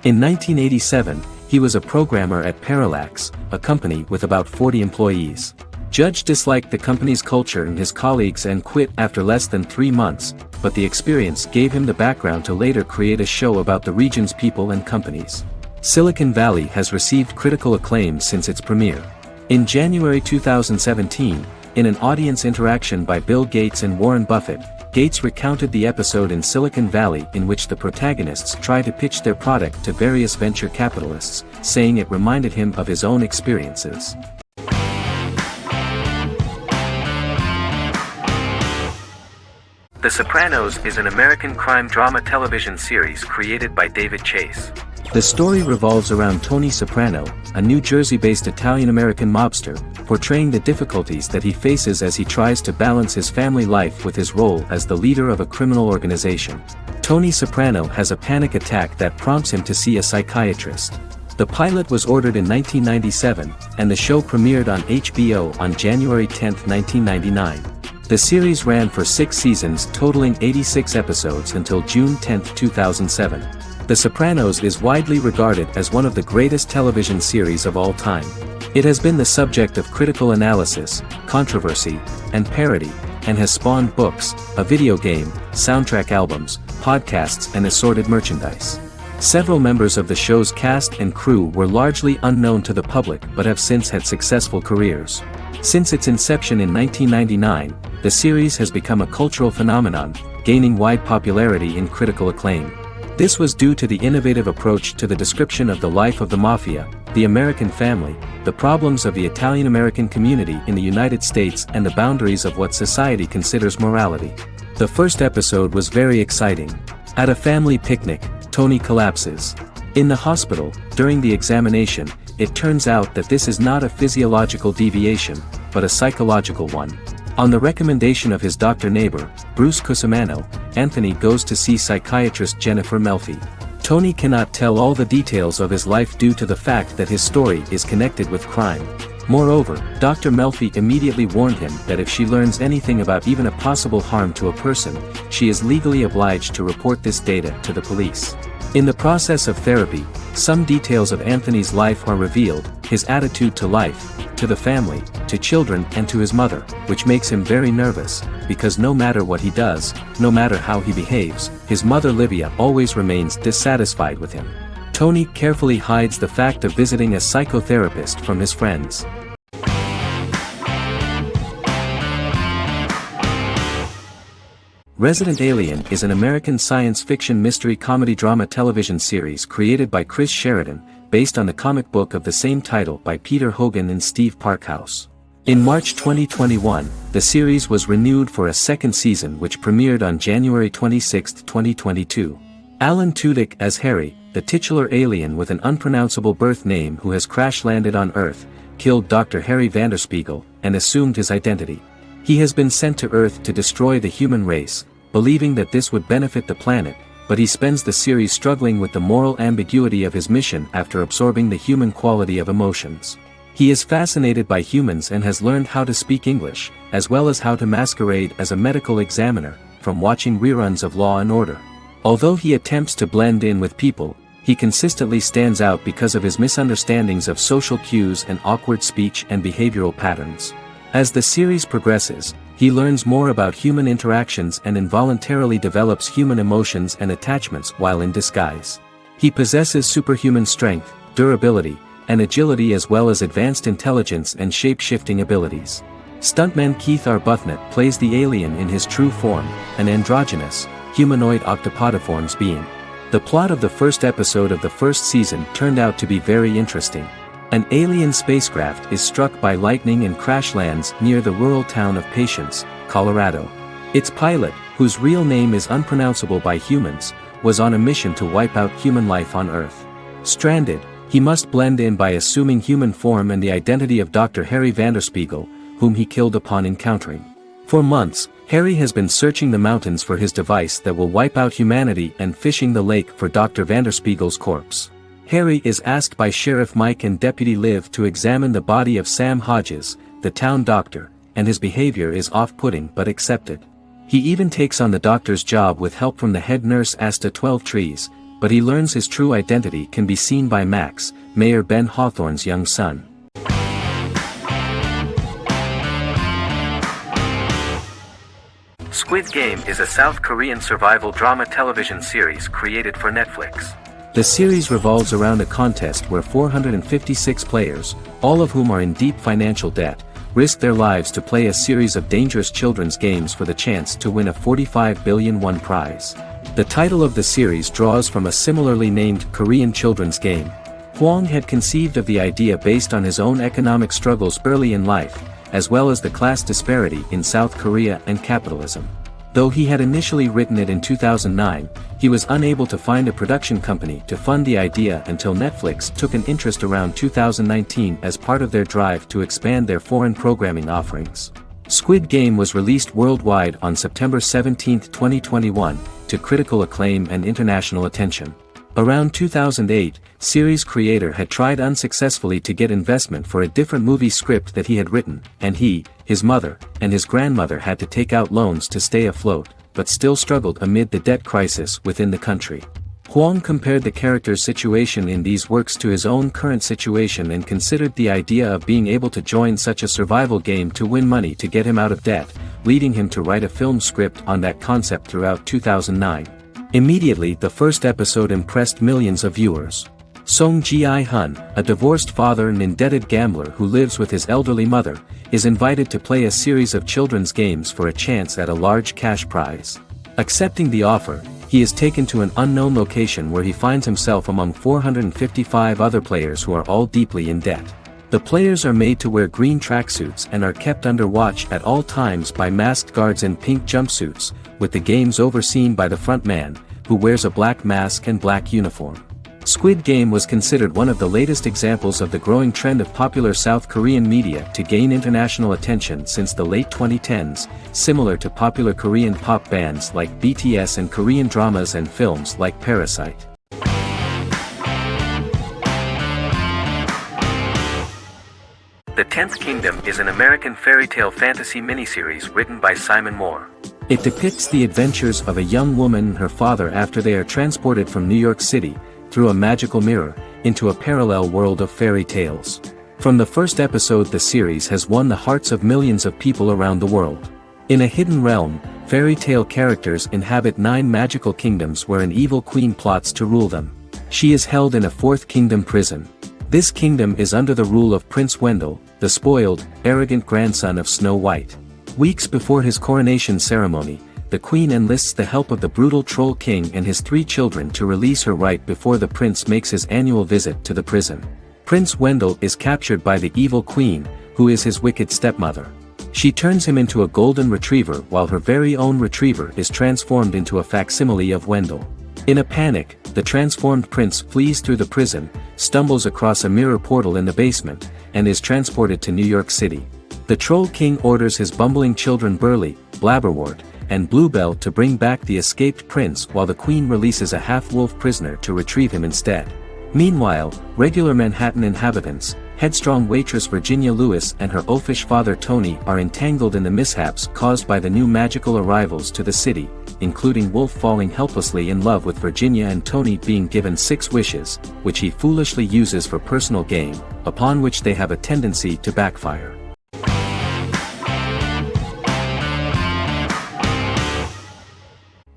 In 1987, he was a programmer at Parallax, a company with about 40 employees. Judge disliked the company's culture and his colleagues and quit after less than 3 months, but the experience gave him the background to later create a show about the region's people and companies. Silicon Valley has received critical acclaim since its premiere. In January 2017, in an audience interaction by Bill Gates and Warren Buffett, Gates recounted the episode in Silicon Valley in which the protagonists try to pitch their product to various venture capitalists, saying it reminded him of his own experiences. The Sopranos is an American crime drama television series created by David Chase. The story revolves around Tony Soprano, a New Jersey-based Italian-American mobster, portraying the difficulties that he faces as he tries to balance his family life with his role as the leader of a criminal organization. Tony Soprano has a panic attack that prompts him to see a psychiatrist. The pilot was ordered in 1997, and the show premiered on HBO on January 10, 1999. The series ran for 6 seasons totaling 86 episodes until June 10, 2007. The Sopranos is widely regarded as one of the greatest television series of all time. It has been the subject of critical analysis, controversy, and parody, and has spawned books, a video game, soundtrack albums, podcasts and assorted merchandise. Several members of the show's cast and crew were largely unknown to the public but have since had successful careers. Since its inception in 1999, the series has become a cultural phenomenon, gaining wide popularity and critical acclaim. This was due to the innovative approach to the description of the life of the mafia, the American family, the problems of the Italian-American community in the United States and the boundaries of what society considers morality. The first episode was very exciting. At a family picnic, Tony collapses. In the hospital, during the examination, it turns out that this is not a physiological deviation, but a psychological one. On the recommendation of his doctor neighbor, Bruce Cusimano, Anthony goes to see psychiatrist Jennifer Melfi. Tony cannot tell all the details of his life due to the fact that his story is connected with crime. Moreover, Dr. Melfi immediately warned him that if she learns anything about even a possible harm to a person, she is legally obliged to report this data to the police. In the process of therapy, some details of Anthony's life are revealed, his attitude to life, to the family, to children and to his mother, which makes him very nervous, because no matter what he does, no matter how he behaves, his mother Livia always remains dissatisfied with him. Tony carefully hides the fact of visiting a psychotherapist from his friends. Resident Alien is an American science fiction mystery comedy drama television series created by Chris Sheridan, based on the comic book of the same title by Peter Hogan and Steve Parkhouse. In March 2021, the series was renewed for a second season which premiered on January 26, 2022. Alan Tudyk as Harry, the titular alien with an unpronounceable birth name who has crash-landed on Earth, killed Dr. Harry Vanderspiegel, and assumed his identity. He has been sent to Earth to destroy the human race, believing that this would benefit the planet, but he spends the series struggling with the moral ambiguity of his mission after absorbing the human quality of emotions. He is fascinated by humans and has learned how to speak English, as well as how to masquerade as a medical examiner, from watching reruns of Law & Order. Although he attempts to blend in with people, he consistently stands out because of his misunderstandings of social cues and awkward speech and behavioral patterns. As the series progresses, he learns more about human interactions and involuntarily develops human emotions and attachments while in disguise. He possesses superhuman strength, durability, and agility as well as advanced intelligence and shape-shifting abilities. Stuntman Keith Arbuthnot plays the alien in his true form, an androgynous, humanoid octopodiforms being. The plot of the first episode of the first season turned out to be very interesting. An alien spacecraft is struck by lightning and crash lands near the rural town of Patience, Colorado. Its pilot, whose real name is unpronounceable by humans, was on a mission to wipe out human life on Earth. Stranded, he must blend in by assuming human form and the identity of Dr. Harry Vanderspiegel, whom he killed upon encountering. For months, Harry has been searching the mountains for his device that will wipe out humanity and fishing the lake for Dr. Vanderspiegel's corpse. Harry is asked by Sheriff Mike and Deputy Liv to examine the body of Sam Hodges, the town doctor, and his behavior is off-putting but accepted. He even takes on the doctor's job with help from the head nurse Asta 12 Trees, but he learns his true identity can be seen by Max, Mayor Ben Hawthorne's young son. Squid Game is a South Korean survival drama television series created for Netflix. The series revolves around a contest where 456 players, all of whom are in deep financial debt, risk their lives to play a series of dangerous children's games for the chance to win a 45 billion won prize. The title of the series draws from a similarly named Korean children's game. Hwang had conceived of the idea based on his own economic struggles early in life, as well as the class disparity in South Korea and capitalism. Though he had initially written it in 2009, he was unable to find a production company to fund the idea until Netflix took an interest around 2019 as part of their drive to expand their foreign programming offerings. Squid Game was released worldwide on September 17, 2021, to critical acclaim and international attention. Around 2008, series creator had tried unsuccessfully to get investment for a different movie script that he had written, and he, his mother, and his grandmother had to take out loans to stay afloat, but still struggled amid the debt crisis within the country. Hwang compared the character's situation in these works to his own current situation and considered the idea of being able to join such a survival game to win money to get him out of debt, leading him to write a film script on that concept throughout 2009. Immediately the first episode impressed millions of viewers. Song Ji-hun, a divorced father and indebted gambler who lives with his elderly mother, is invited to play a series of children's games for a chance at a large cash prize. Accepting the offer, he is taken to an unknown location where he finds himself among 455 other players who are all deeply in debt. The players are made to wear green tracksuits and are kept under watch at all times by masked guards in pink jumpsuits, with the games overseen by the front man, who wears a black mask and black uniform. Squid Game was considered one of the latest examples of the growing trend of popular South Korean media to gain international attention since the late 2010s, similar to popular Korean pop bands like BTS and Korean dramas and films like Parasite. The Tenth Kingdom is an American fairy tale fantasy miniseries written by Simon Moore. It depicts the adventures of a young woman and her father after they are transported from New York City, through a magical mirror, into a parallel world of fairy tales. From the first episode, the series has won the hearts of millions of people around the world. In a hidden realm, fairy tale characters inhabit 9 magical kingdoms where an evil queen plots to rule them. She is held in a 4th kingdom prison. This kingdom is under the rule of Prince Wendell, the spoiled, arrogant grandson of Snow White. Weeks before his coronation ceremony, the queen enlists the help of the brutal Troll King and his 3 children to release her right before the prince makes his annual visit to the prison. Prince Wendell is captured by the evil queen, who is his wicked stepmother. She turns him into a golden retriever while her very own retriever is transformed into a facsimile of Wendell. In a panic, the transformed prince flees through the prison, stumbles across a mirror portal in the basement, and is transported to New York City. The Troll King orders his bumbling children Burly, Blabberwort, and Bluebell to bring back the escaped prince while the queen releases a half-wolf prisoner to retrieve him instead. Meanwhile, regular Manhattan inhabitants, headstrong waitress Virginia Lewis and her oafish father Tony are entangled in the mishaps caused by the new magical arrivals to the city, including Wolf falling helplessly in love with Virginia and Tony being given 6 wishes, which he foolishly uses for personal gain, upon which they have a tendency to backfire.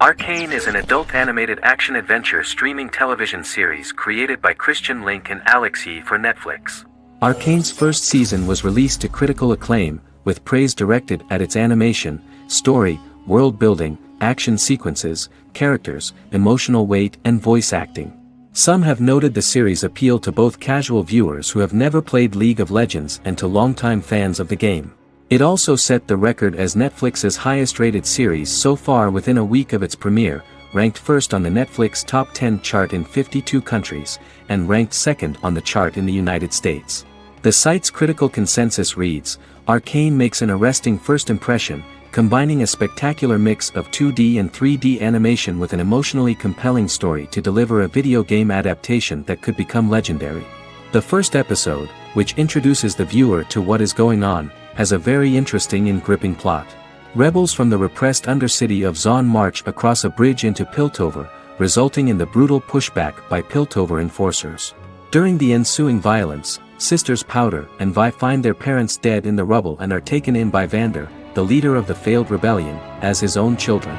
Arcane is an adult animated action-adventure streaming television series created by Christian Link and Alex Yee for Netflix. Arcane's first season was released to critical acclaim, with praise directed at its animation, story, world building, action sequences, characters, emotional weight and voice acting. Some have noted the series' appeal to both casual viewers who have never played League of Legends and to longtime fans of the game. It also set the record as Netflix's highest-rated series so far within a week of its premiere, ranked first on the Netflix Top 10 chart in 52 countries, and ranked second on the chart in the United States. The site's critical consensus reads, "Arcane makes an arresting first impression, combining a spectacular mix of 2D and 3D animation with an emotionally compelling story to deliver a video game adaptation that could become legendary." The first episode, which introduces the viewer to what is going on, has a very interesting and gripping plot. Rebels from the repressed undercity of Zon march across a bridge into Piltover, resulting in the brutal pushback by Piltover enforcers. During the ensuing violence, sisters Powder and Vi find their parents dead in the rubble and are taken in by Vander, the leader of the failed rebellion, as his own children.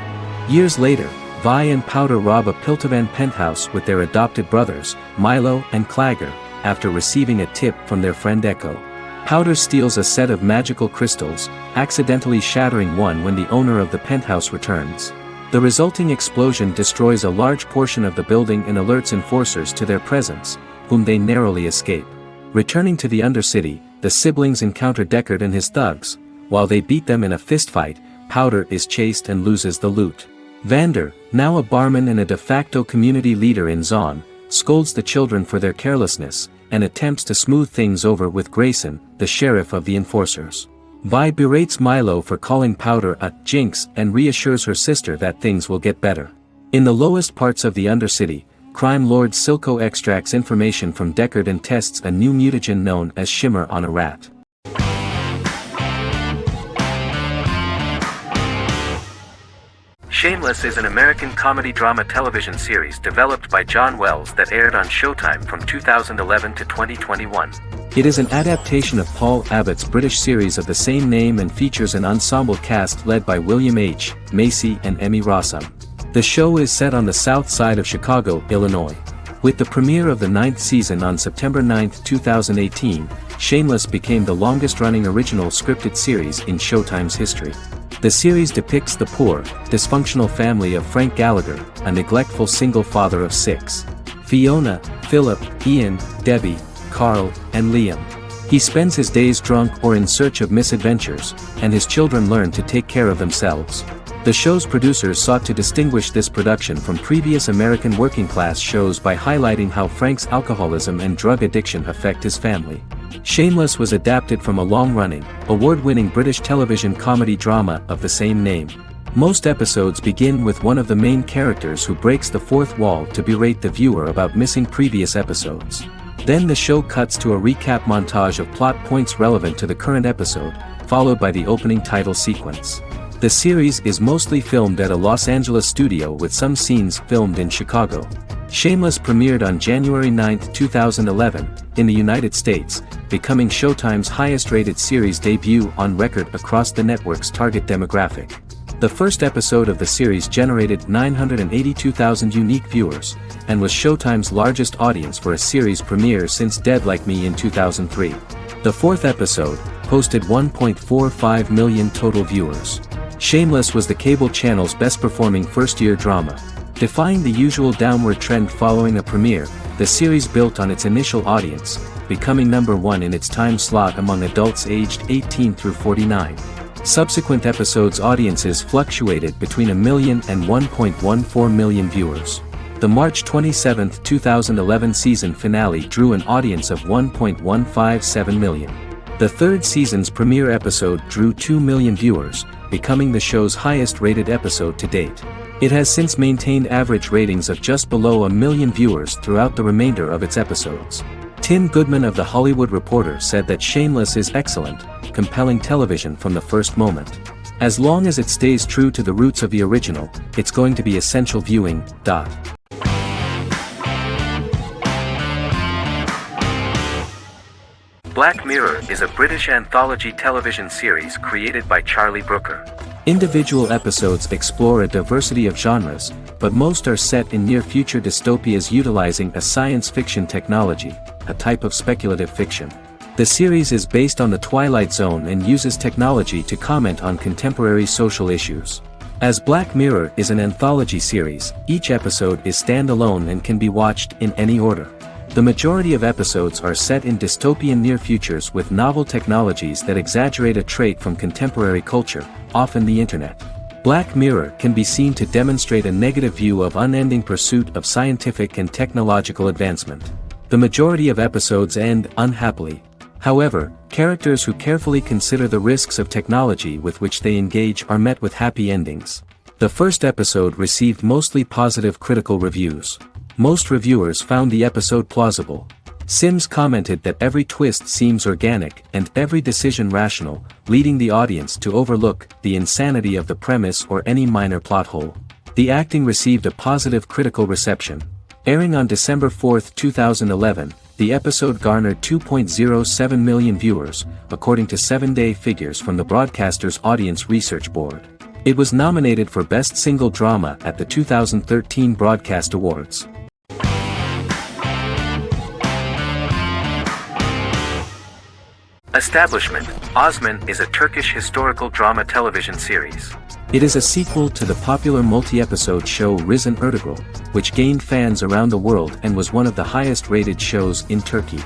Years later, Vi and Powder rob a Piltovan penthouse with their adopted brothers, Milo and Clagger, after receiving a tip from their friend Echo. Powder steals a set of magical crystals, accidentally shattering one when the owner of the penthouse returns. The resulting explosion destroys a large portion of the building and alerts enforcers to their presence, whom they narrowly escape. Returning to the Undercity, the siblings encounter Deckard and his thugs. While they beat them in a fistfight, Powder is chased and loses the loot. Vander, now a barman and a de facto community leader in Zon, scolds the children for their carelessness, and attempts to smooth things over with Grayson, the sheriff of the enforcers. Vi berates Milo for calling Powder a jinx and reassures her sister that things will get better. In the lowest parts of the Undercity, crime lord Silco extracts information from Deckard and tests a new mutagen known as Shimmer on a rat. Shameless is an American comedy drama television series developed by John Wells that aired on Showtime from 2011 to 2021. It is an adaptation of Paul Abbott's British series of the same name and features an ensemble cast led by William H. Macy and Emmy Rossum. The show is set on the south side of Chicago, Illinois. With the premiere of the 9th season on September 9, 2018, Shameless became the longest-running original scripted series in Showtime's history. The series depicts the poor, dysfunctional family of Frank Gallagher, a neglectful single father of 6. Fiona, Philip, Ian, Debbie, Carl, and Liam. He spends his days drunk or in search of misadventures, and his children learn to take care of themselves. The show's producers sought to distinguish this production from previous American working-class shows by highlighting how Frank's alcoholism and drug addiction affect his family. Shameless was adapted from a long-running, award-winning British television comedy drama of the same name. Most episodes begin with one of the main characters who breaks the fourth wall to berate the viewer about missing previous episodes. Then the show cuts to a recap montage of plot points relevant to the current episode, followed by the opening title sequence. The series is mostly filmed at a Los Angeles studio with some scenes filmed in Chicago. Shameless premiered on January 9, 2011, in the United States, becoming Showtime's highest-rated series debut on record across the network's target demographic. The first episode of the series generated 982,000 unique viewers, and was Showtime's largest audience for a series premiere since Dead Like Me in 2003. The fourth episode posted 1.45 million total viewers. Shameless was the cable channel's best-performing first-year drama. Defying the usual downward trend following a premiere, the series built on its initial audience, becoming number one in its time slot among adults aged 18 through 49. Subsequent episodes' audiences fluctuated between 1 million and 1.14 million viewers. The March 27, 2011 season finale drew an audience of 1.157 million. The third season's premiere episode drew 2 million viewers, becoming the show's highest-rated episode to date. It has since maintained average ratings of just below 1 million viewers throughout the remainder of its episodes. Tim Goodman of The Hollywood Reporter said that Shameless is excellent, compelling television from the first moment. As long as it stays true to the roots of the original, it's going to be essential viewing. Black Mirror is a British anthology television series created by Charlie Brooker. Individual episodes explore a diversity of genres, but most are set in near-future dystopias utilizing a science fiction technology, a type of speculative fiction. The series is based on the Twilight Zone and uses technology to comment on contemporary social issues. As Black Mirror is an anthology series, each episode is standalone and can be watched in any order. The majority of episodes are set in dystopian near futures with novel technologies that exaggerate a trait from contemporary culture, often the internet. Black Mirror can be seen to demonstrate a negative view of unending pursuit of scientific and technological advancement. The majority of episodes end unhappily. However, characters who carefully consider the risks of technology with which they engage are met with happy endings. The first episode received mostly positive critical reviews. Most reviewers found the episode plausible. Sims commented that every twist seems organic and every decision rational, leading the audience to overlook the insanity of the premise or any minor plot hole. The acting received a positive critical reception. Airing on December 4, 2011, the episode garnered 2.07 million viewers, according to 7-day figures from the broadcaster's Audience Research Board. It was nominated for Best Single Drama at the 2013 Broadcast Awards. Establishment: Osman is a Turkish historical drama television series. It is a sequel to the popular multi-episode show Risen Ertugrul, which gained fans around the world and was one of the highest-rated shows in Turkey.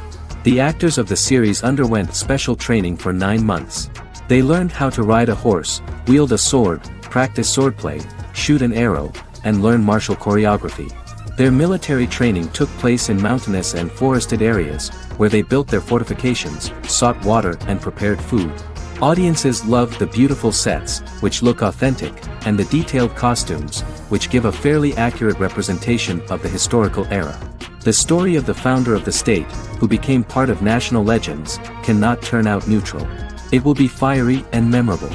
The actors of the series underwent special training for 9 months. They learned how to ride a horse, wield a sword, practice swordplay, shoot an arrow, and learn martial choreography. Their military training took place in mountainous and forested areas, where they built their fortifications, sought water and prepared food. Audiences loved the beautiful sets, which look authentic, and the detailed costumes, which give a fairly accurate representation of the historical era. The story of the founder of the state, who became part of national legends, cannot turn out neutral. It will be fiery and memorable.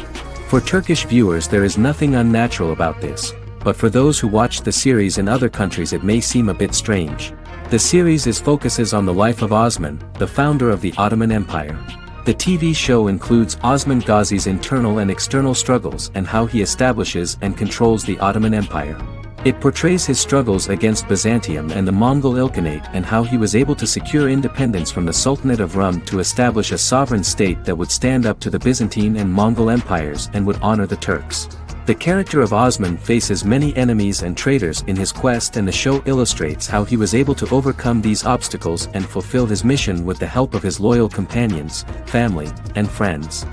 For Turkish viewers there is nothing unnatural about this, but for those who watch the series in other countries it may seem a bit strange. The series focuses on the life of Osman, the founder of the Ottoman Empire. The TV show includes Osman Ghazi's internal and external struggles and how he establishes and controls the Ottoman Empire. It portrays his struggles against Byzantium and the Mongol Ilkhanate and how he was able to secure independence from the Sultanate of Rum to establish a sovereign state that would stand up to the Byzantine and Mongol empires and would honor the Turks. The character of Osman faces many enemies and traitors in his quest, and the show illustrates how he was able to overcome these obstacles and fulfill his mission with the help of his loyal companions, family, and friends.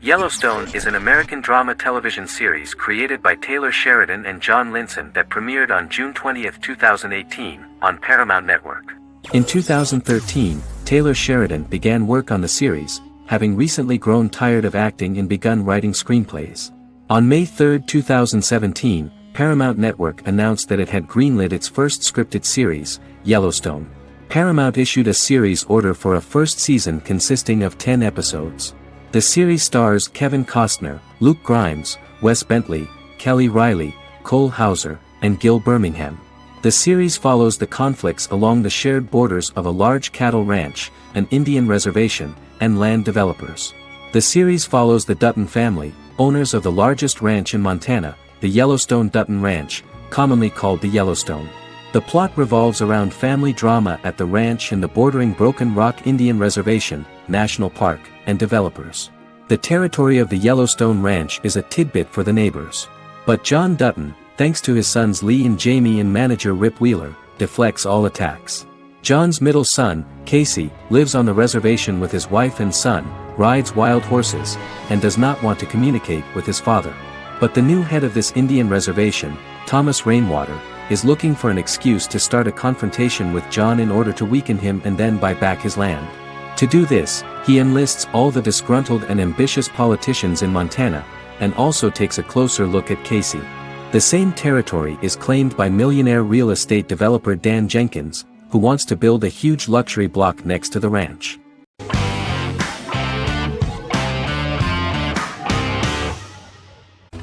Yellowstone is an American drama television series created by Taylor Sheridan and John Linson that premiered on June 20, 2018, on Paramount Network. In 2013, Taylor Sheridan began work on the series, having recently grown tired of acting and begun writing screenplays. On May 3, 2017, Paramount Network announced that it had greenlit its first scripted series, Yellowstone. Paramount issued a series order for a first season consisting of 10 episodes. The series stars Kevin Costner, Luke Grimes, Wes Bentley, Kelly Riley, Cole Hauser, and Gil Birmingham. The series follows the conflicts along the shared borders of a large cattle ranch, an Indian reservation, and land developers. The series follows the Dutton family, owners of the largest ranch in Montana, the Yellowstone Dutton Ranch, commonly called the Yellowstone. The plot revolves around family drama at the ranch and the bordering Broken Rock Indian Reservation, National Park, and developers. The territory of the Yellowstone Ranch is a tidbit for the neighbors. But John Dutton, thanks to his sons Lee and Jamie and manager Rip Wheeler, deflects all attacks. John's middle son, Casey, lives on the reservation with his wife and son, rides wild horses, and does not want to communicate with his father. But the new head of this Indian reservation, Thomas Rainwater, is looking for an excuse to start a confrontation with John in order to weaken him and then buy back his land. To do this, he enlists all the disgruntled and ambitious politicians in Montana, and also takes a closer look at Casey. The same territory is claimed by millionaire real estate developer Dan Jenkins, who wants to build a huge luxury block next to the ranch.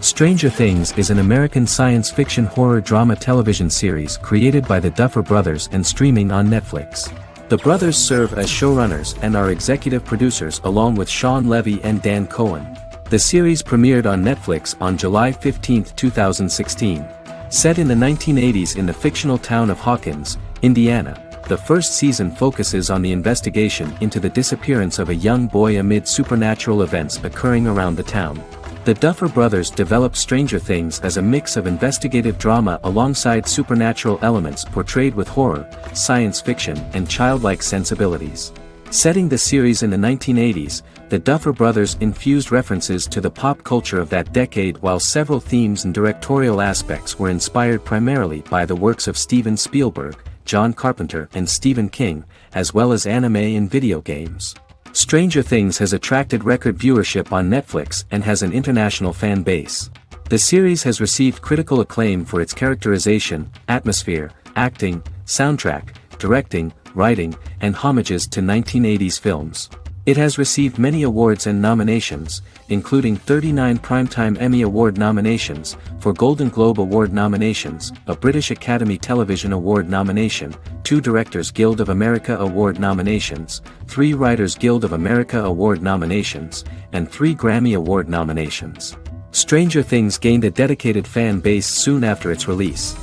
Stranger Things is an American science fiction horror drama television series created by the Duffer Brothers and streaming on Netflix. The brothers serve as showrunners and are executive producers along with Sean Levy and Dan Cohen. The series premiered on Netflix on July 15, 2016. Set in the 1980s in the fictional town of Hawkins, Indiana, the first season focuses on the investigation into the disappearance of a young boy amid supernatural events occurring around the town. The Duffer Brothers developed Stranger Things as a mix of investigative drama alongside supernatural elements portrayed with horror, science fiction, and childlike sensibilities. Setting the series in the 1980s, the Duffer Brothers infused references to the pop culture of that decade while several themes and directorial aspects were inspired primarily by the works of Steven Spielberg, John Carpenter and Stephen King, as well as anime and video games. Stranger Things has attracted record viewership on Netflix and has an international fan base. The series has received critical acclaim for its characterization, atmosphere, acting, soundtrack, directing, writing, and homages to 1980s films. It has received many awards and nominations, including 39 Primetime Emmy Award nominations, 4 Golden Globe Award nominations, a British Academy Television Award nomination, 2 Directors Guild of America Award nominations, 3 Writers Guild of America Award nominations, and 3 Grammy Award nominations. Stranger Things gained a dedicated fan base soon after its release.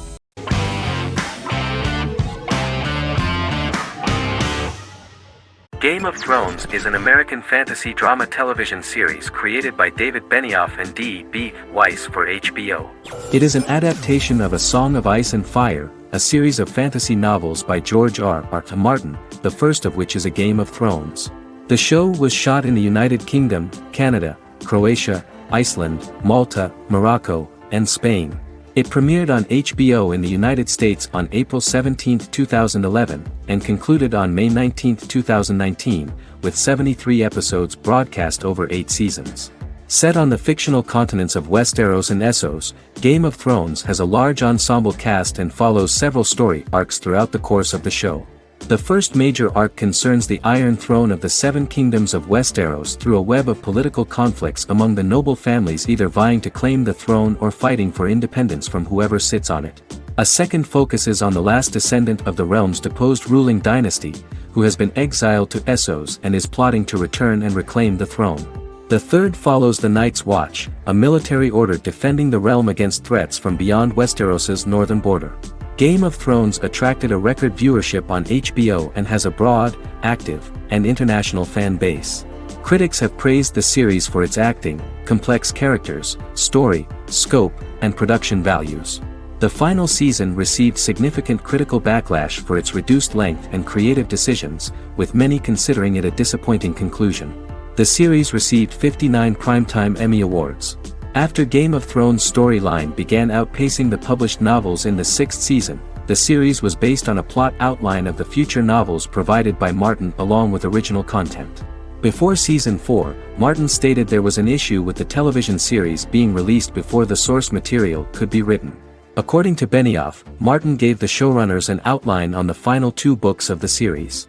Game of Thrones is an American fantasy drama television series created by David Benioff and D.B. Weiss for HBO. It is an adaptation of A Song of Ice and Fire, a series of fantasy novels by George R.R. Martin, the first of which is A Game of Thrones. The show was shot in the United Kingdom, Canada, Croatia, Iceland, Malta, Morocco, and Spain. It premiered on HBO in the United States on April 17, 2011, and concluded on May 19, 2019, with 73 episodes broadcast over 8 seasons. Set on the fictional continents of Westeros and Essos, Game of Thrones has a large ensemble cast and follows several story arcs throughout the course of the show. The first major arc concerns the Iron Throne of the Seven Kingdoms of Westeros through a web of political conflicts among the noble families either vying to claim the throne or fighting for independence from whoever sits on it. A second focuses on the last descendant of the realm's deposed ruling dynasty, who has been exiled to Essos and is plotting to return and reclaim the throne. The third follows the Night's Watch, a military order defending the realm against threats from beyond Westeros's northern border. Game of Thrones attracted a record viewership on HBO and has a broad, active, and international fan base. Critics have praised the series for its acting, complex characters, story, scope, and production values. The final season received significant critical backlash for its reduced length and creative decisions, with many considering it a disappointing conclusion. The series received 59 Primetime Emmy Awards. After Game of Thrones' storyline began outpacing the published novels in the 6th season, the series was based on a plot outline of the future novels provided by Martin along with original content. Before Season 4, Martin stated there was an issue with the television series being released before the source material could be written. According to Benioff, Martin gave the showrunners an outline on the final 2 books of the series.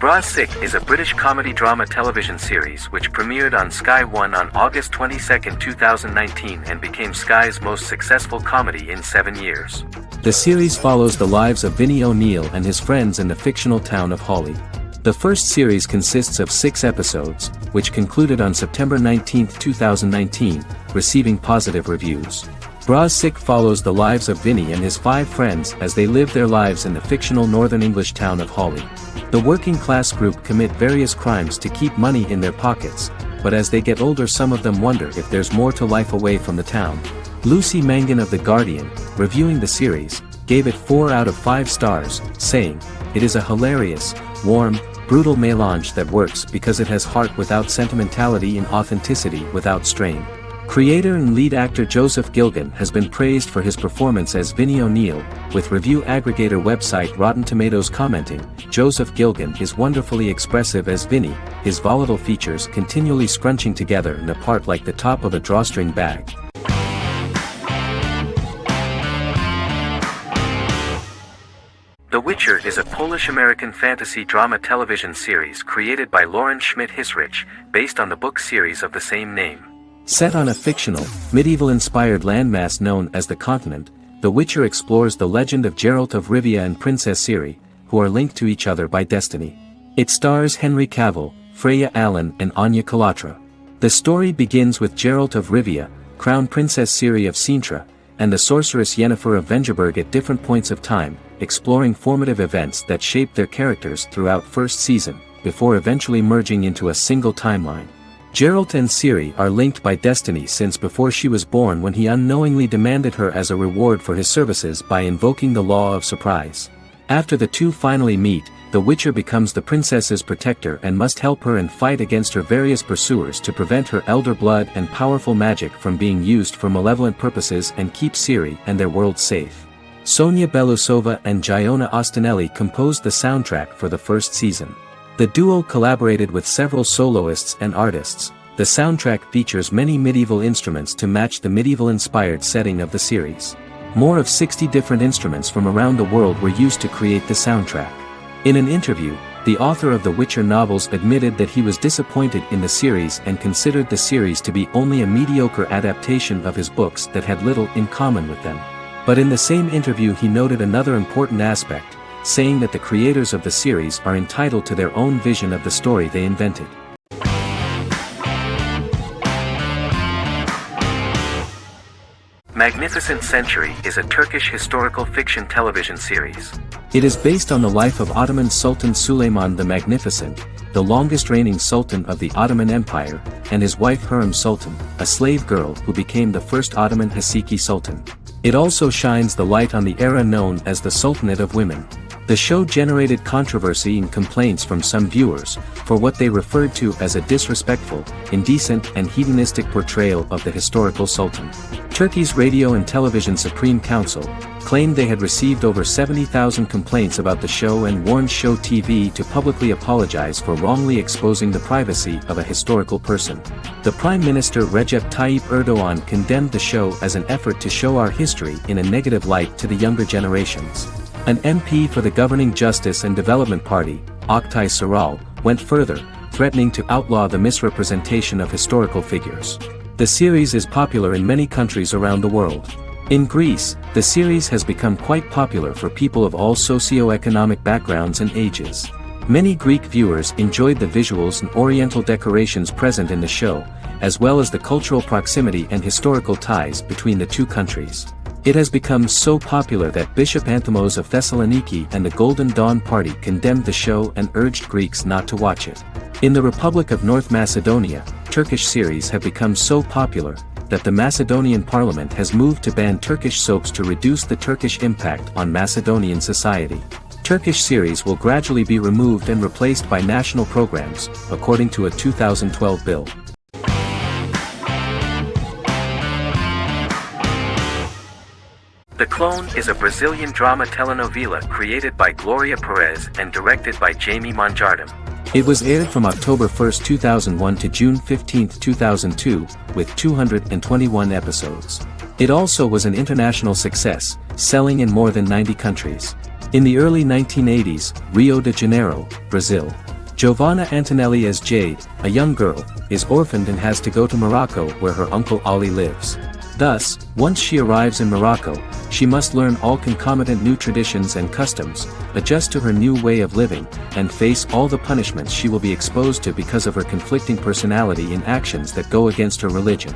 Bras Sick is a British comedy drama television series which premiered on Sky One on August 22, 2019 and became Sky's most successful comedy in 7 years. The series follows the lives of Vinnie O'Neill and his friends in the fictional town of Hawley. The first series consists of 6 episodes, which concluded on September 19, 2019, receiving positive reviews. Bras Sick follows the lives of Vinnie and his 5 friends as they live their lives in the fictional Northern English town of Hawley. The working class group commit various crimes to keep money in their pockets, but as they get older some of them wonder if there's more to life away from the town. Lucy Mangan of The Guardian, reviewing the series, gave it 4 out of 5 stars, saying, "It is a hilarious, warm, brutal melange that works because it has heart without sentimentality and authenticity without strain." Creator and lead actor Joseph Gilgun has been praised for his performance as Vinnie O'Neill, with review aggregator website Rotten Tomatoes commenting, "Joseph Gilgun is wonderfully expressive as Vinnie, his volatile features continually scrunching together and apart like the top of a drawstring bag." The Witcher is a Polish-American fantasy drama television series created by Lauren Schmidt-Hissrich, based on the book series of the same name. Set on a fictional, medieval-inspired landmass known as the Continent, The Witcher explores the legend of Geralt of Rivia and Princess Ciri, who are linked to each other by destiny. It stars Henry Cavill, Freya Allan and Anya Chalotra. The story begins with Geralt of Rivia, Crown Princess Ciri of Sintra, and the sorceress Yennefer of Vengerberg at different points of time, exploring formative events that shape their characters throughout first season, before eventually merging into a single timeline. Geralt and Ciri are linked by destiny since before she was born when he unknowingly demanded her as a reward for his services by invoking the law of surprise. After the two finally meet, the Witcher becomes the princess's protector and must help her and fight against her various pursuers to prevent her elder blood and powerful magic from being used for malevolent purposes and keep Ciri and their world safe. Sonia Belousova and Giona Ostinelli composed the soundtrack for the first season. The duo collaborated with several soloists and artists. The soundtrack features many medieval instruments to match the medieval-inspired setting of the series. More of 60 different instruments from around the world were used to create the soundtrack. In an interview, the author of the Witcher novels admitted that he was disappointed in the series and considered the series to be only a mediocre adaptation of his books that had little in common with them. But in the same interview he noted another important aspect, saying that the creators of the series are entitled to their own vision of the story they invented. Magnificent Century is a Turkish historical fiction television series. It is based on the life of Ottoman Sultan Süleyman the Magnificent, the longest reigning sultan of the Ottoman Empire, and his wife Hürrem Sultan, a slave girl who became the first Ottoman Haseki Sultan. It also shines the light on the era known as the Sultanate of Women. The show generated controversy and complaints from some viewers, for what they referred to as a disrespectful, indecent and hedonistic portrayal of the historical sultan. Turkey's Radio and Television Supreme Council claimed they had received over 70,000 complaints about the show and warned Show TV to publicly apologize for wrongly exposing the privacy of a historical person. The Prime Minister Recep Tayyip Erdogan condemned the show as an effort to show our history in a negative light to the younger generations. An MP for the governing Justice and Development Party, Oktay Saral, went further, threatening to outlaw the misrepresentation of historical figures. The series is popular in many countries around the world. In Greece, the series has become quite popular for people of all socio-economic backgrounds and ages. Many Greek viewers enjoyed the visuals and oriental decorations present in the show, as well as the cultural proximity and historical ties between the two countries. It has become so popular that Bishop Anthimos of Thessaloniki and the Golden Dawn Party condemned the show and urged Greeks not to watch it. In the Republic of North Macedonia, Turkish series have become so popular that the Macedonian parliament has moved to ban Turkish soaps to reduce the Turkish impact on Macedonian society. Turkish series will gradually be removed and replaced by national programs, according to a 2012 bill. The Clone is a Brazilian drama telenovela created by Gloria Perez and directed by Jamie Monjardim. It was aired from October 1, 2001 to June 15, 2002, with 221 episodes. It also was an international success, selling in more than 90 countries. In the early 1980s, Rio de Janeiro, Brazil. Giovanna Antonelli as Jade, a young girl, is orphaned and has to go to Morocco where her uncle Ali lives. Thus, once she arrives in Morocco, she must learn all concomitant new traditions and customs, adjust to her new way of living, and face all the punishments she will be exposed to because of her conflicting personality and actions that go against her religion.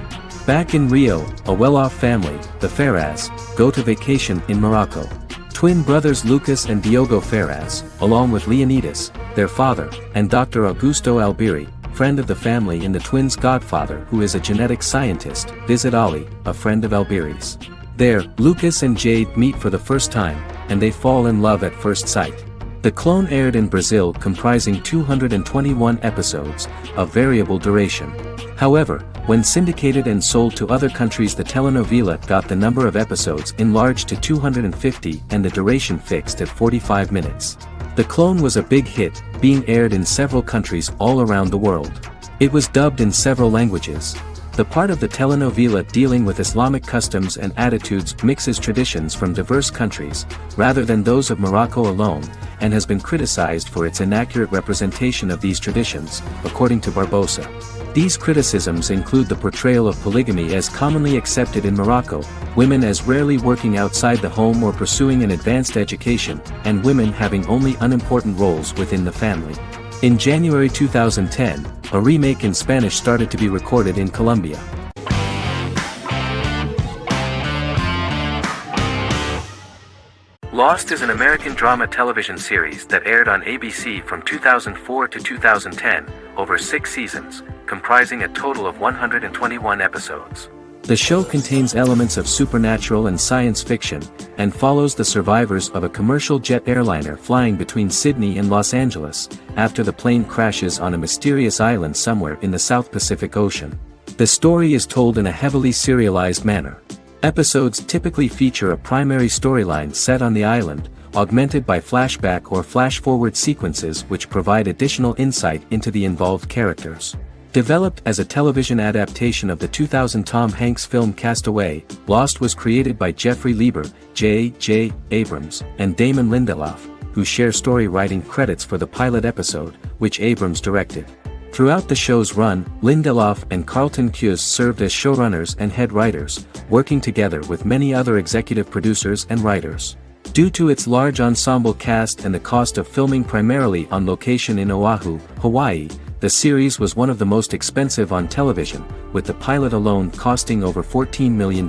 Back in Rio, a well-off family, the Ferraz, go to vacation in Morocco. Twin brothers Lucas and Diogo Ferraz, along with Leonidas, their father, and Dr. Augusto Albiri, friend of the family and the twins' godfather who is a genetic scientist, visit Ali, a friend of Albiri's. There, Lucas and Jade meet for the first time, and they fall in love at first sight. The clone aired in Brazil comprising 221 episodes, of variable duration. However, when syndicated and sold to other countries, the telenovela got the number of episodes enlarged to 250 and the duration fixed at 45 minutes. The clone was a big hit, being aired in several countries all around the world. It was dubbed in several languages. The part of the telenovela dealing with Islamic customs and attitudes mixes traditions from diverse countries, rather than those of Morocco alone, and has been criticized for its inaccurate representation of these traditions, according to Barbosa. These criticisms include the portrayal of polygamy as commonly accepted in Morocco, women as rarely working outside the home or pursuing an advanced education, and women having only unimportant roles within the family. In January 2010, a remake in Spanish started to be recorded in Colombia. Lost is an American drama television series that aired on ABC from 2004 to 2010, over 6 seasons, comprising a total of 121 episodes. The show contains elements of supernatural and science fiction, and follows the survivors of a commercial jet airliner flying between Sydney and Los Angeles, after the plane crashes on a mysterious island somewhere in the South Pacific Ocean. The story is told in a heavily serialized manner. Episodes typically feature a primary storyline set on the island, augmented by flashback or flash-forward sequences which provide additional insight into the involved characters. Developed as a television adaptation of the 2000 Tom Hanks film Castaway, Lost was created by Jeffrey Lieber, J.J. Abrams, and Damon Lindelof, who share story writing credits for the pilot episode, which Abrams directed. Throughout the show's run, Lindelof and Carlton Cuse served as showrunners and head writers, working together with many other executive producers and writers. Due to its large ensemble cast and the cost of filming primarily on location in Oahu, Hawaii, the series was one of the most expensive on television, with the pilot alone costing over $14 million.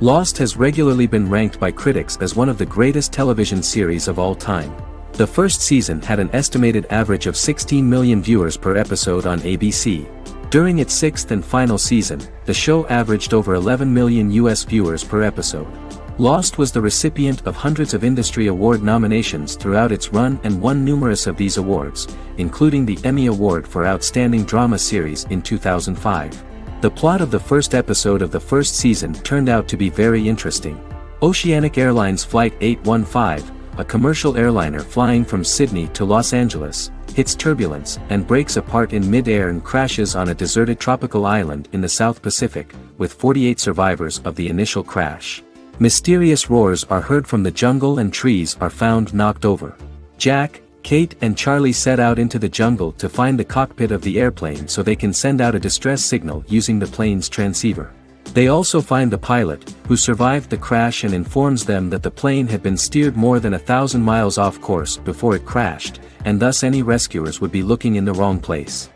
Lost has regularly been ranked by critics as one of the greatest television series of all time. The first season had an estimated average of 16 million viewers per episode on ABC. During its 6th and final season, the show averaged over 11 million US viewers per episode. Lost was the recipient of hundreds of industry award nominations throughout its run and won numerous of these awards, including the Emmy Award for Outstanding Drama Series in 2005. The plot of the first episode of the first season turned out to be very interesting. Oceanic Airlines Flight 815, a commercial airliner flying from Sydney to Los Angeles, hits turbulence and breaks apart in mid-air and crashes on a deserted tropical island in the South Pacific, with 48 survivors of the initial crash. Mysterious roars are heard from the jungle and trees are found knocked over. Jack, Kate and Charlie set out into the jungle to find the cockpit of the airplane so they can send out a distress signal using the plane's transceiver. They also find the pilot, who survived the crash and informs them that the plane had been steered more than 1,000 miles off course before it crashed, and thus any rescuers would be looking in the wrong place.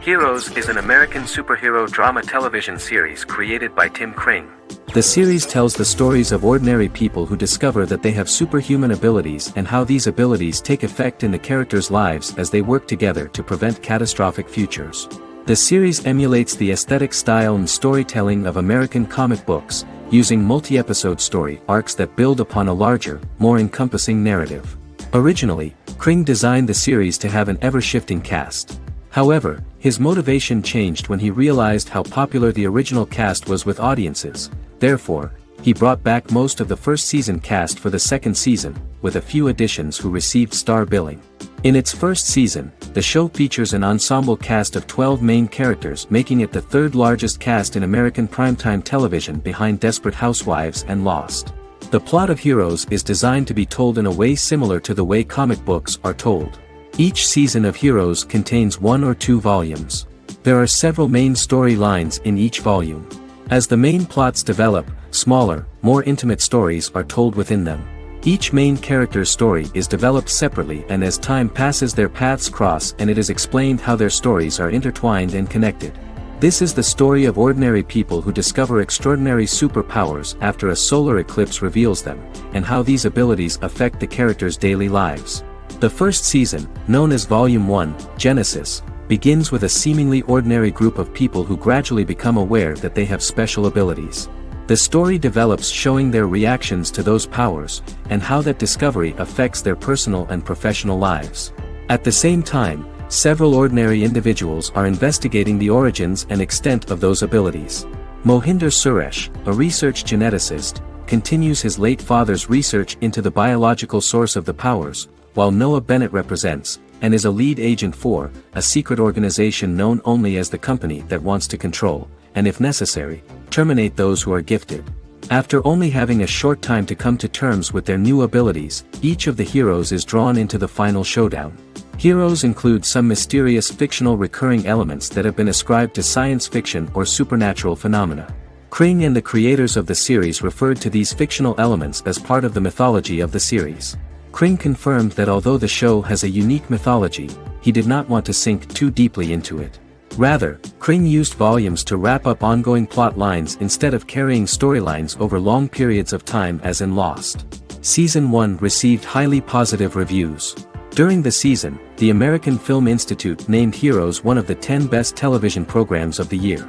Heroes is an American superhero drama television series created by Tim Kring. The series tells the stories of ordinary people who discover that they have superhuman abilities and how these abilities take effect in the characters' lives as they work together to prevent catastrophic futures. The series emulates the aesthetic style and storytelling of American comic books, using multi-episode story arcs that build upon a larger, more encompassing narrative. Originally, Kring designed the series to have an ever-shifting cast. However, his motivation changed when he realized how popular the original cast was with audiences. Therefore, He brought back most of the first season cast for the second season, with a few additions who received star billing. In its first season, the show features an ensemble cast of 12 main characters, making it the third largest cast in American primetime television behind Desperate Housewives and Lost. The plot of Heroes is designed to be told in a way similar to the way comic books are told. Each season of Heroes contains 1 or 2 volumes. There are several main storylines in each volume. As the main plots develop, smaller, more intimate stories are told within them. Each main character's story is developed separately, and as time passes their paths cross and it is explained how their stories are intertwined and connected. This is the story of ordinary people who discover extraordinary superpowers after a solar eclipse reveals them, and how these abilities affect the characters' daily lives. The first season, known as Volume 1, Genesis, begins with a seemingly ordinary group of people who gradually become aware that they have special abilities. The story develops showing their reactions to those powers, and how that discovery affects their personal and professional lives. At the same time, several ordinary individuals are investigating the origins and extent of those abilities. Mohinder Suresh, a research geneticist, continues his late father's research into the biological source of the powers, while Noah Bennett represents, and is a lead agent for, a secret organization known only as the company that wants to control, and if necessary, terminate those who are gifted. After only having a short time to come to terms with their new abilities, each of the heroes is drawn into the final showdown. Heroes include some mysterious fictional recurring elements that have been ascribed to science fiction or supernatural phenomena. Kring and the creators of the series referred to these fictional elements as part of the mythology of the series. Kring confirmed that although the show has a unique mythology, he did not want to sink too deeply into it. Rather, Kring used volumes to wrap up ongoing plot lines instead of carrying storylines over long periods of time as in Lost. Season 1 received highly positive reviews. During the season, the American Film Institute named Heroes one of the 10 best television programs of the year.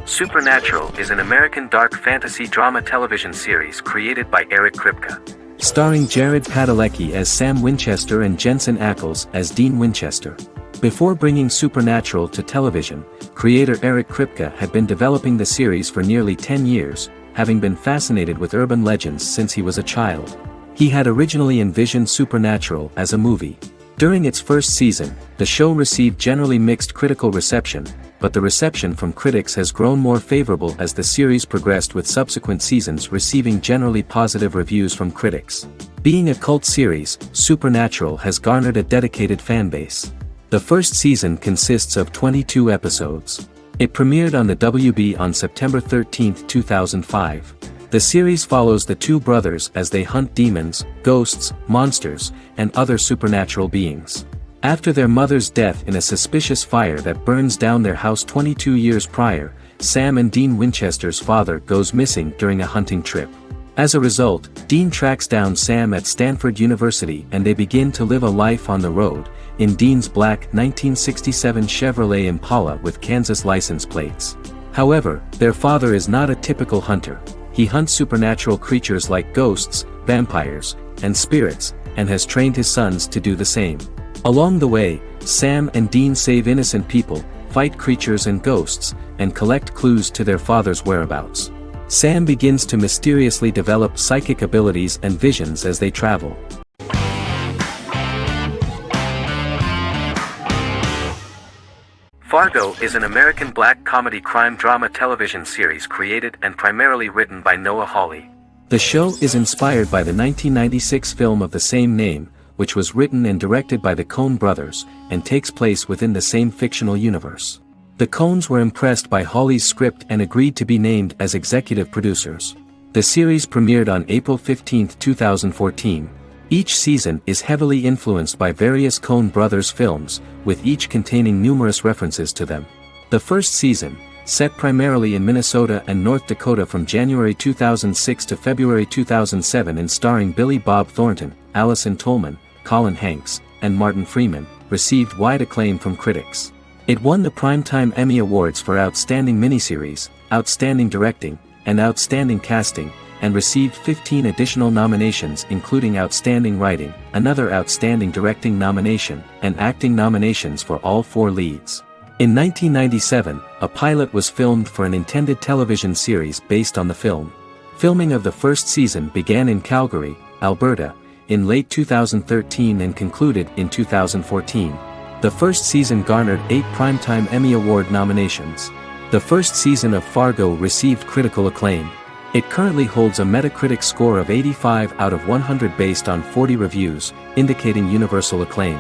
Supernatural is an American dark fantasy drama television series created by Eric Kripke. Starring Jared Padalecki as Sam Winchester and Jensen Ackles as Dean Winchester. Before bringing Supernatural to television, creator Eric Kripke had been developing the series for nearly 10 years, having been fascinated with urban legends since he was a child. He had originally envisioned Supernatural as a movie. During its first season, the show received generally mixed critical reception, but the reception from critics has grown more favorable as the series progressed, with subsequent seasons receiving generally positive reviews from critics. Being a cult series, Supernatural has garnered a dedicated fanbase. The first season consists of 22 episodes. It premiered on the WB on September 13, 2005. The series follows the two brothers as they hunt demons, ghosts, monsters, and other supernatural beings. After their mother's death in a suspicious fire that burns down their house 22 years prior, Sam and Dean Winchester's father goes missing during a hunting trip. As a result, Dean tracks down Sam at Stanford University and they begin to live a life on the road, in Dean's black 1967 Chevrolet Impala with Kansas license plates. However, their father is not a typical hunter. He hunts supernatural creatures like ghosts, vampires, and spirits, and has trained his sons to do the same. Along the way, Sam and Dean save innocent people, fight creatures and ghosts, and collect clues to their father's whereabouts. Sam begins to mysteriously develop psychic abilities and visions as they travel. Fargo is an American black comedy crime drama television series created and primarily written by Noah Hawley. The show is inspired by the 1996 film of the same name, which was written and directed by the Coen brothers, and takes place within the same fictional universe. The Coens were impressed by Hawley's script and agreed to be named as executive producers. The series premiered on April 15, 2014. Each season is heavily influenced by various Coen brothers films, with each containing numerous references to them. The first season, set primarily in Minnesota and North Dakota from January 2006 to February 2007 and starring Billy Bob Thornton, Allison Tolman, Colin Hanks, and Martin Freeman, received wide acclaim from critics. It won the Primetime Emmy Awards for Outstanding Miniseries, Outstanding Directing, and Outstanding Casting, and received 15 additional nominations including Outstanding Writing, another Outstanding Directing nomination, and acting nominations for all 4 leads. In 1997, a pilot was filmed for an intended television series based on the film. Filming of the first season began in Calgary, Alberta, in late 2013 and concluded in 2014. The first season garnered 8 Primetime Emmy Award nominations. The first season of Fargo received critical acclaim. It currently holds a Metacritic score of 85 out of 100 based on 40 reviews, indicating universal acclaim.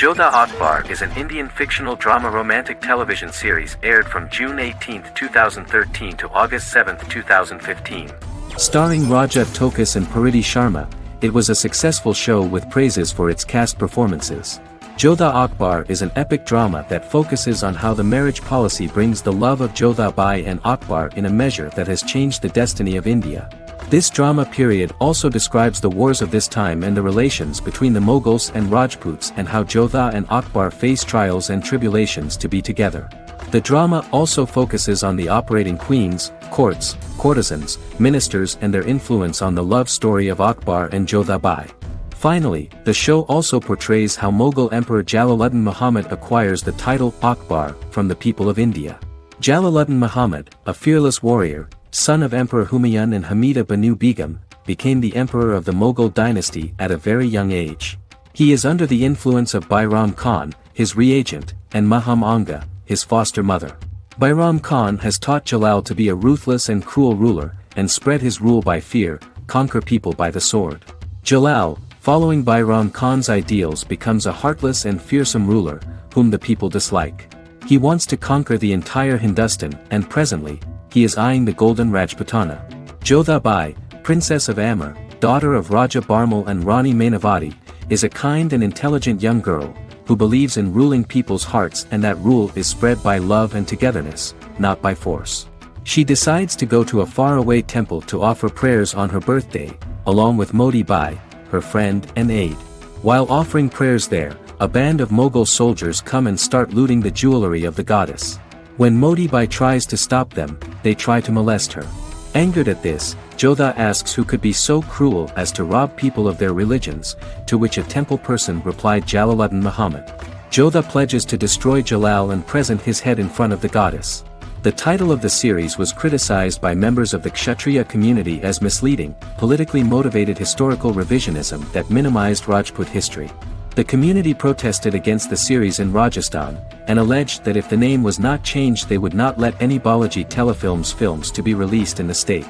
Jodha Akbar is an Indian fictional drama romantic television series aired from June 18, 2013 to August 7, 2015. Starring Raja Tokas and Pariti Sharma, it was a successful show with praises for its cast performances. Jodha Akbar is an epic drama that focuses on how the marriage policy brings the love of Jodha Bai and Akbar in a measure that has changed the destiny of India. This drama period also describes the wars of this time and the relations between the Mughals and Rajputs and how Jodha and Akbar face trials and tribulations to be together. The drama also focuses on the operating queens, courts, courtesans, ministers and their influence on the love story of Akbar and Jodha Bai. Finally, the show also portrays how Mughal Emperor Jalaluddin Muhammad acquires the title Akbar from the people of India. Jalaluddin Muhammad, a fearless warrior, son of Emperor Humayun and Hamida Banu Begum, became the emperor of the Mughal dynasty at a very young age. He is under the influence of Bairam Khan, his reagent, and Maham Anga, his foster mother. Bairam Khan has taught Jalal to be a ruthless and cruel ruler, and spread his rule by fear, conquer people by the sword. Jalal, following Bairam Khan's ideals, becomes a heartless and fearsome ruler, whom the people dislike. He wants to conquer the entire Hindustan, and presently, he is eyeing the Golden Rajputana. Jodha Bai, Princess of Amber, daughter of Raja Barmal and Rani Mainavati, is a kind and intelligent young girl, who believes in ruling people's hearts and that rule is spread by love and togetherness, not by force. She decides to go to a faraway temple to offer prayers on her birthday, along with Modi Bai, her friend and aide. While offering prayers there, a band of Mughal soldiers come and start looting the jewelry of the goddess. When Modi Bai tries to stop them, they try to molest her. Angered at this, Jodha asks who could be so cruel as to rob people of their religions, to which a temple person replied Jalaluddin Muhammad. Jodha pledges to destroy Jalal and present his head in front of the goddess. The title of the series was criticized by members of the Kshatriya community as misleading, politically motivated historical revisionism that minimized Rajput history. The community protested against the series in Rajasthan, and alleged that if the name was not changed they would not let any Balaji Telefilms films to be released in the state.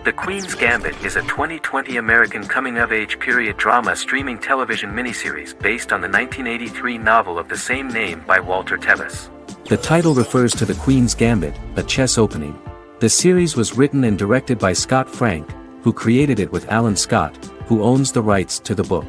The Queen's Gambit is a 2020 American coming-of-age period drama streaming television miniseries based on the 1983 novel of the same name by Walter Tevis. The title refers to the Queen's Gambit, a chess opening. The series was written and directed by Scott Frank, who created it with Alan Scott, who owns the rights to the book.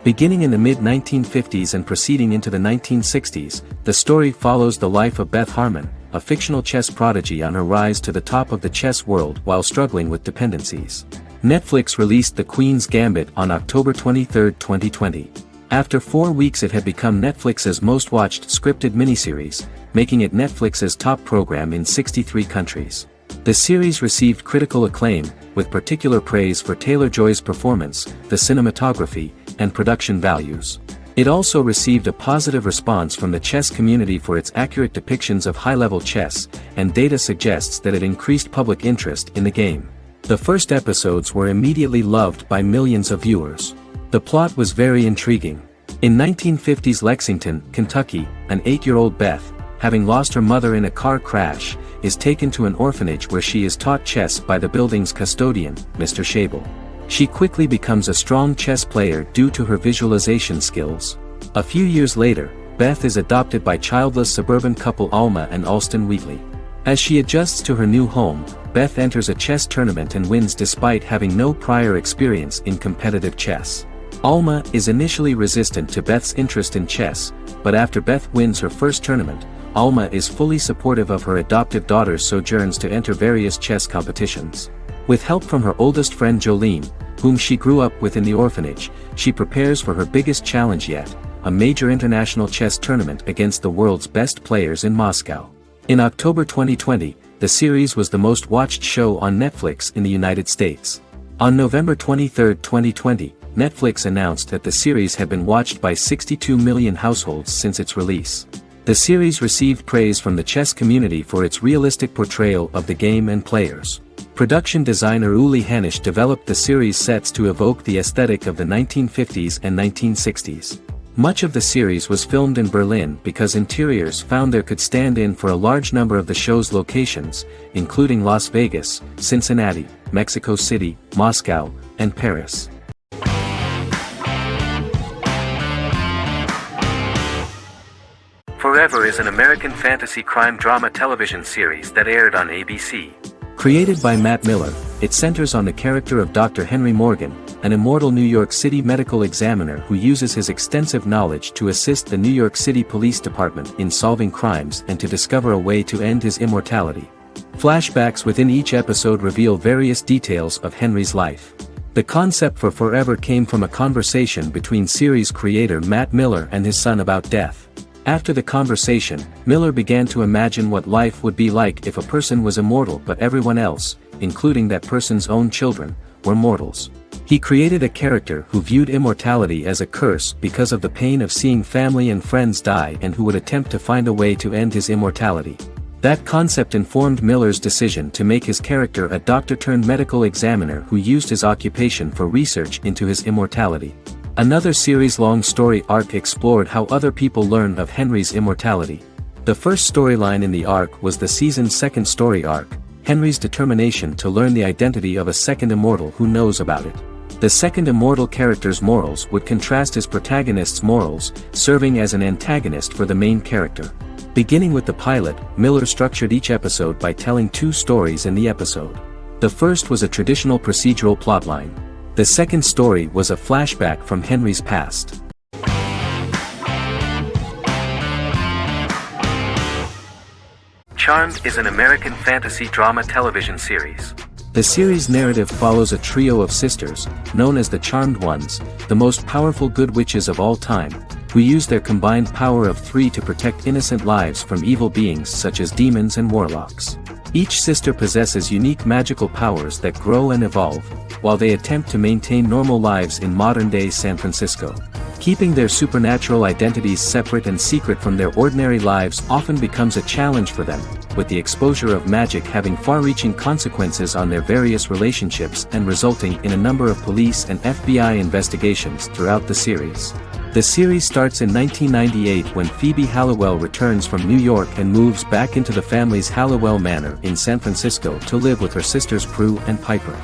Beginning in the mid-1950s and proceeding into the 1960s, the story follows the life of Beth Harmon, a fictional chess prodigy on her rise to the top of the chess world while struggling with dependencies. Netflix released The Queen's Gambit on October 23, 2020. After 4 weeks it had become Netflix's most watched scripted miniseries, making it Netflix's top program in 63 countries. The series received critical acclaim, with particular praise for Taylor-Joy's performance, the cinematography, and production values. It also received a positive response from the chess community for its accurate depictions of high-level chess, and data suggests that it increased public interest in the game. The first episodes were immediately loved by millions of viewers. The plot was very intriguing. In 1950s Lexington, Kentucky, an 8-year-old Beth, having lost her mother in a car crash, is taken to an orphanage where she is taught chess by the building's custodian, Mr. Schabel. She quickly becomes a strong chess player due to her visualization skills. A few years later, Beth is adopted by childless suburban couple Alma and Alston Wheatley. As she adjusts to her new home, Beth enters a chess tournament and wins despite having no prior experience in competitive chess. Alma is initially resistant to Beth's interest in chess, but after Beth wins her first tournament, Alma is fully supportive of her adoptive daughter's sojourns to enter various chess competitions. With help from her oldest friend Jolene, whom she grew up with in the orphanage, she prepares for her biggest challenge yet, a major international chess tournament against the world's best players in Moscow. In October 2020, the the series was the most watched show on Netflix in the United States. On November 23, 2020, Netflix announced that the series had been watched by 62 million households since its release. The series received praise from the chess community for its realistic portrayal of the game and players. Production designer Uli Hanisch developed the series' sets to evoke the aesthetic of the 1950s and 1960s. Much of the series was filmed in Berlin because interiors found there could stand in for a large number of the show's locations, including Las Vegas, Cincinnati, Mexico City, Moscow, and Paris. Forever is an American fantasy crime drama television series that aired on ABC. Created by Matt Miller, it centers on the character of Dr. Henry Morgan, an immortal New York City medical examiner who uses his extensive knowledge to assist the New York City Police Department in solving crimes and to discover a way to end his immortality. Flashbacks within each episode reveal various details of Henry's life. The concept for Forever came from a conversation between series creator Matt Miller and his son about death. After the conversation, Miller began to imagine what life would be like if a person was immortal but everyone else, including that person's own children, were mortals. He created a character who viewed immortality as a curse because of the pain of seeing family and friends die and who would attempt to find a way to end his immortality. That concept informed Miller's decision to make his character a doctor-turned-medical examiner who used his occupation for research into his immortality. Another series-long story arc explored how other people learn of Henry's immortality. The first storyline in the arc was the season's second story arc, Henry's determination to learn the identity of a second immortal who knows about it. The second immortal character's morals would contrast his protagonist's morals, serving as an antagonist for the main character. Beginning with the pilot, Miller structured each episode by telling two stories in the episode. The first was a traditional procedural plotline. The second story was a flashback from Henry's past. Charmed is an American fantasy drama television series. The series' narrative follows a trio of sisters, known as the Charmed Ones, the most powerful good witches of all time, who use their combined power of 3 to protect innocent lives from evil beings such as demons and warlocks. Each sister possesses unique magical powers that grow and evolve, while they attempt to maintain normal lives in modern-day San Francisco. Keeping their supernatural identities separate and secret from their ordinary lives often becomes a challenge for them, with the exposure of magic having far-reaching consequences on their various relationships and resulting in a number of police and FBI investigations throughout the series. The series starts in 1998 when Phoebe Halliwell returns from New York and moves back into the family's Halliwell Manor in San Francisco to live with her sisters Prue and Piper.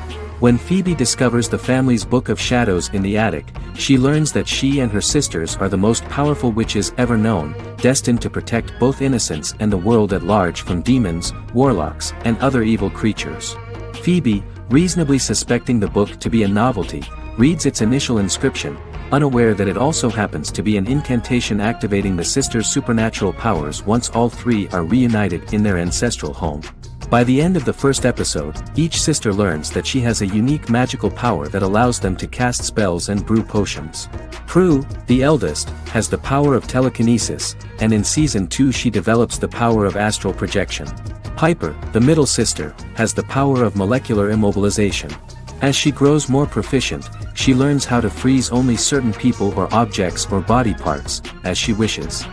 When Phoebe discovers the family's Book of Shadows in the attic, she learns that she and her sisters are the most powerful witches ever known, destined to protect both innocents and the world at large from demons, warlocks, and other evil creatures. Phoebe, reasonably suspecting the book to be a novelty, reads its initial inscription, unaware that it also happens to be an incantation activating the sisters' supernatural powers once all three are reunited in their ancestral home. By the end of the first episode, each sister learns that she has a unique magical power that allows them to cast spells and brew potions. Prue, the eldest, has the power of telekinesis, and in Season 2 she develops the power of astral projection. Piper, the middle sister, has the power of molecular immobilization. As she grows more proficient, she learns how to freeze only certain people or objects or body parts, as she wishes.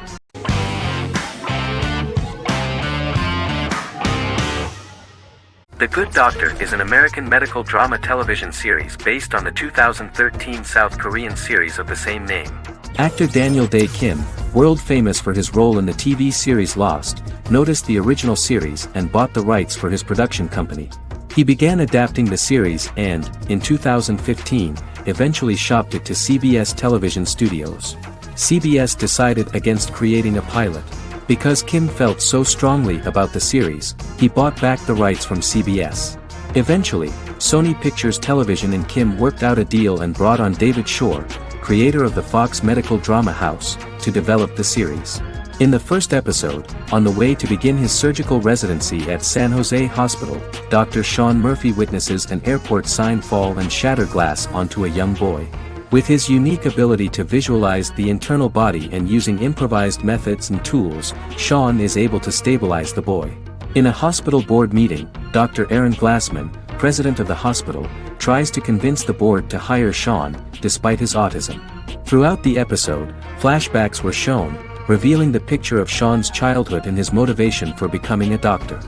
The Good Doctor is an American medical drama television series based on the 2013 South Korean series of the same name. Actor Daniel Dae Kim, world famous for his role in the TV series Lost, noticed the original series and bought the rights for his production company. He began adapting the series and, in 2015, eventually shopped it to CBS Television Studios. CBS decided against creating a pilot. Because Kim felt so strongly about the series, he bought back the rights from CBS. Eventually, Sony Pictures Television and Kim worked out a deal and brought on David Shore, creator of the Fox medical drama house, to develop the series. In the first episode, on the way to begin his surgical residency at San Jose Hospital, Dr. Sean Murphy witnesses an airport sign fall and shatter glass onto a young boy. With his unique ability to visualize the internal body and using improvised methods and tools, Sean is able to stabilize the boy. In a hospital board meeting, Dr. Aaron Glassman, president of the hospital, tries to convince the board to hire Sean, despite his autism. Throughout the episode, flashbacks were shown, revealing the picture of Sean's childhood and his motivation for becoming a doctor.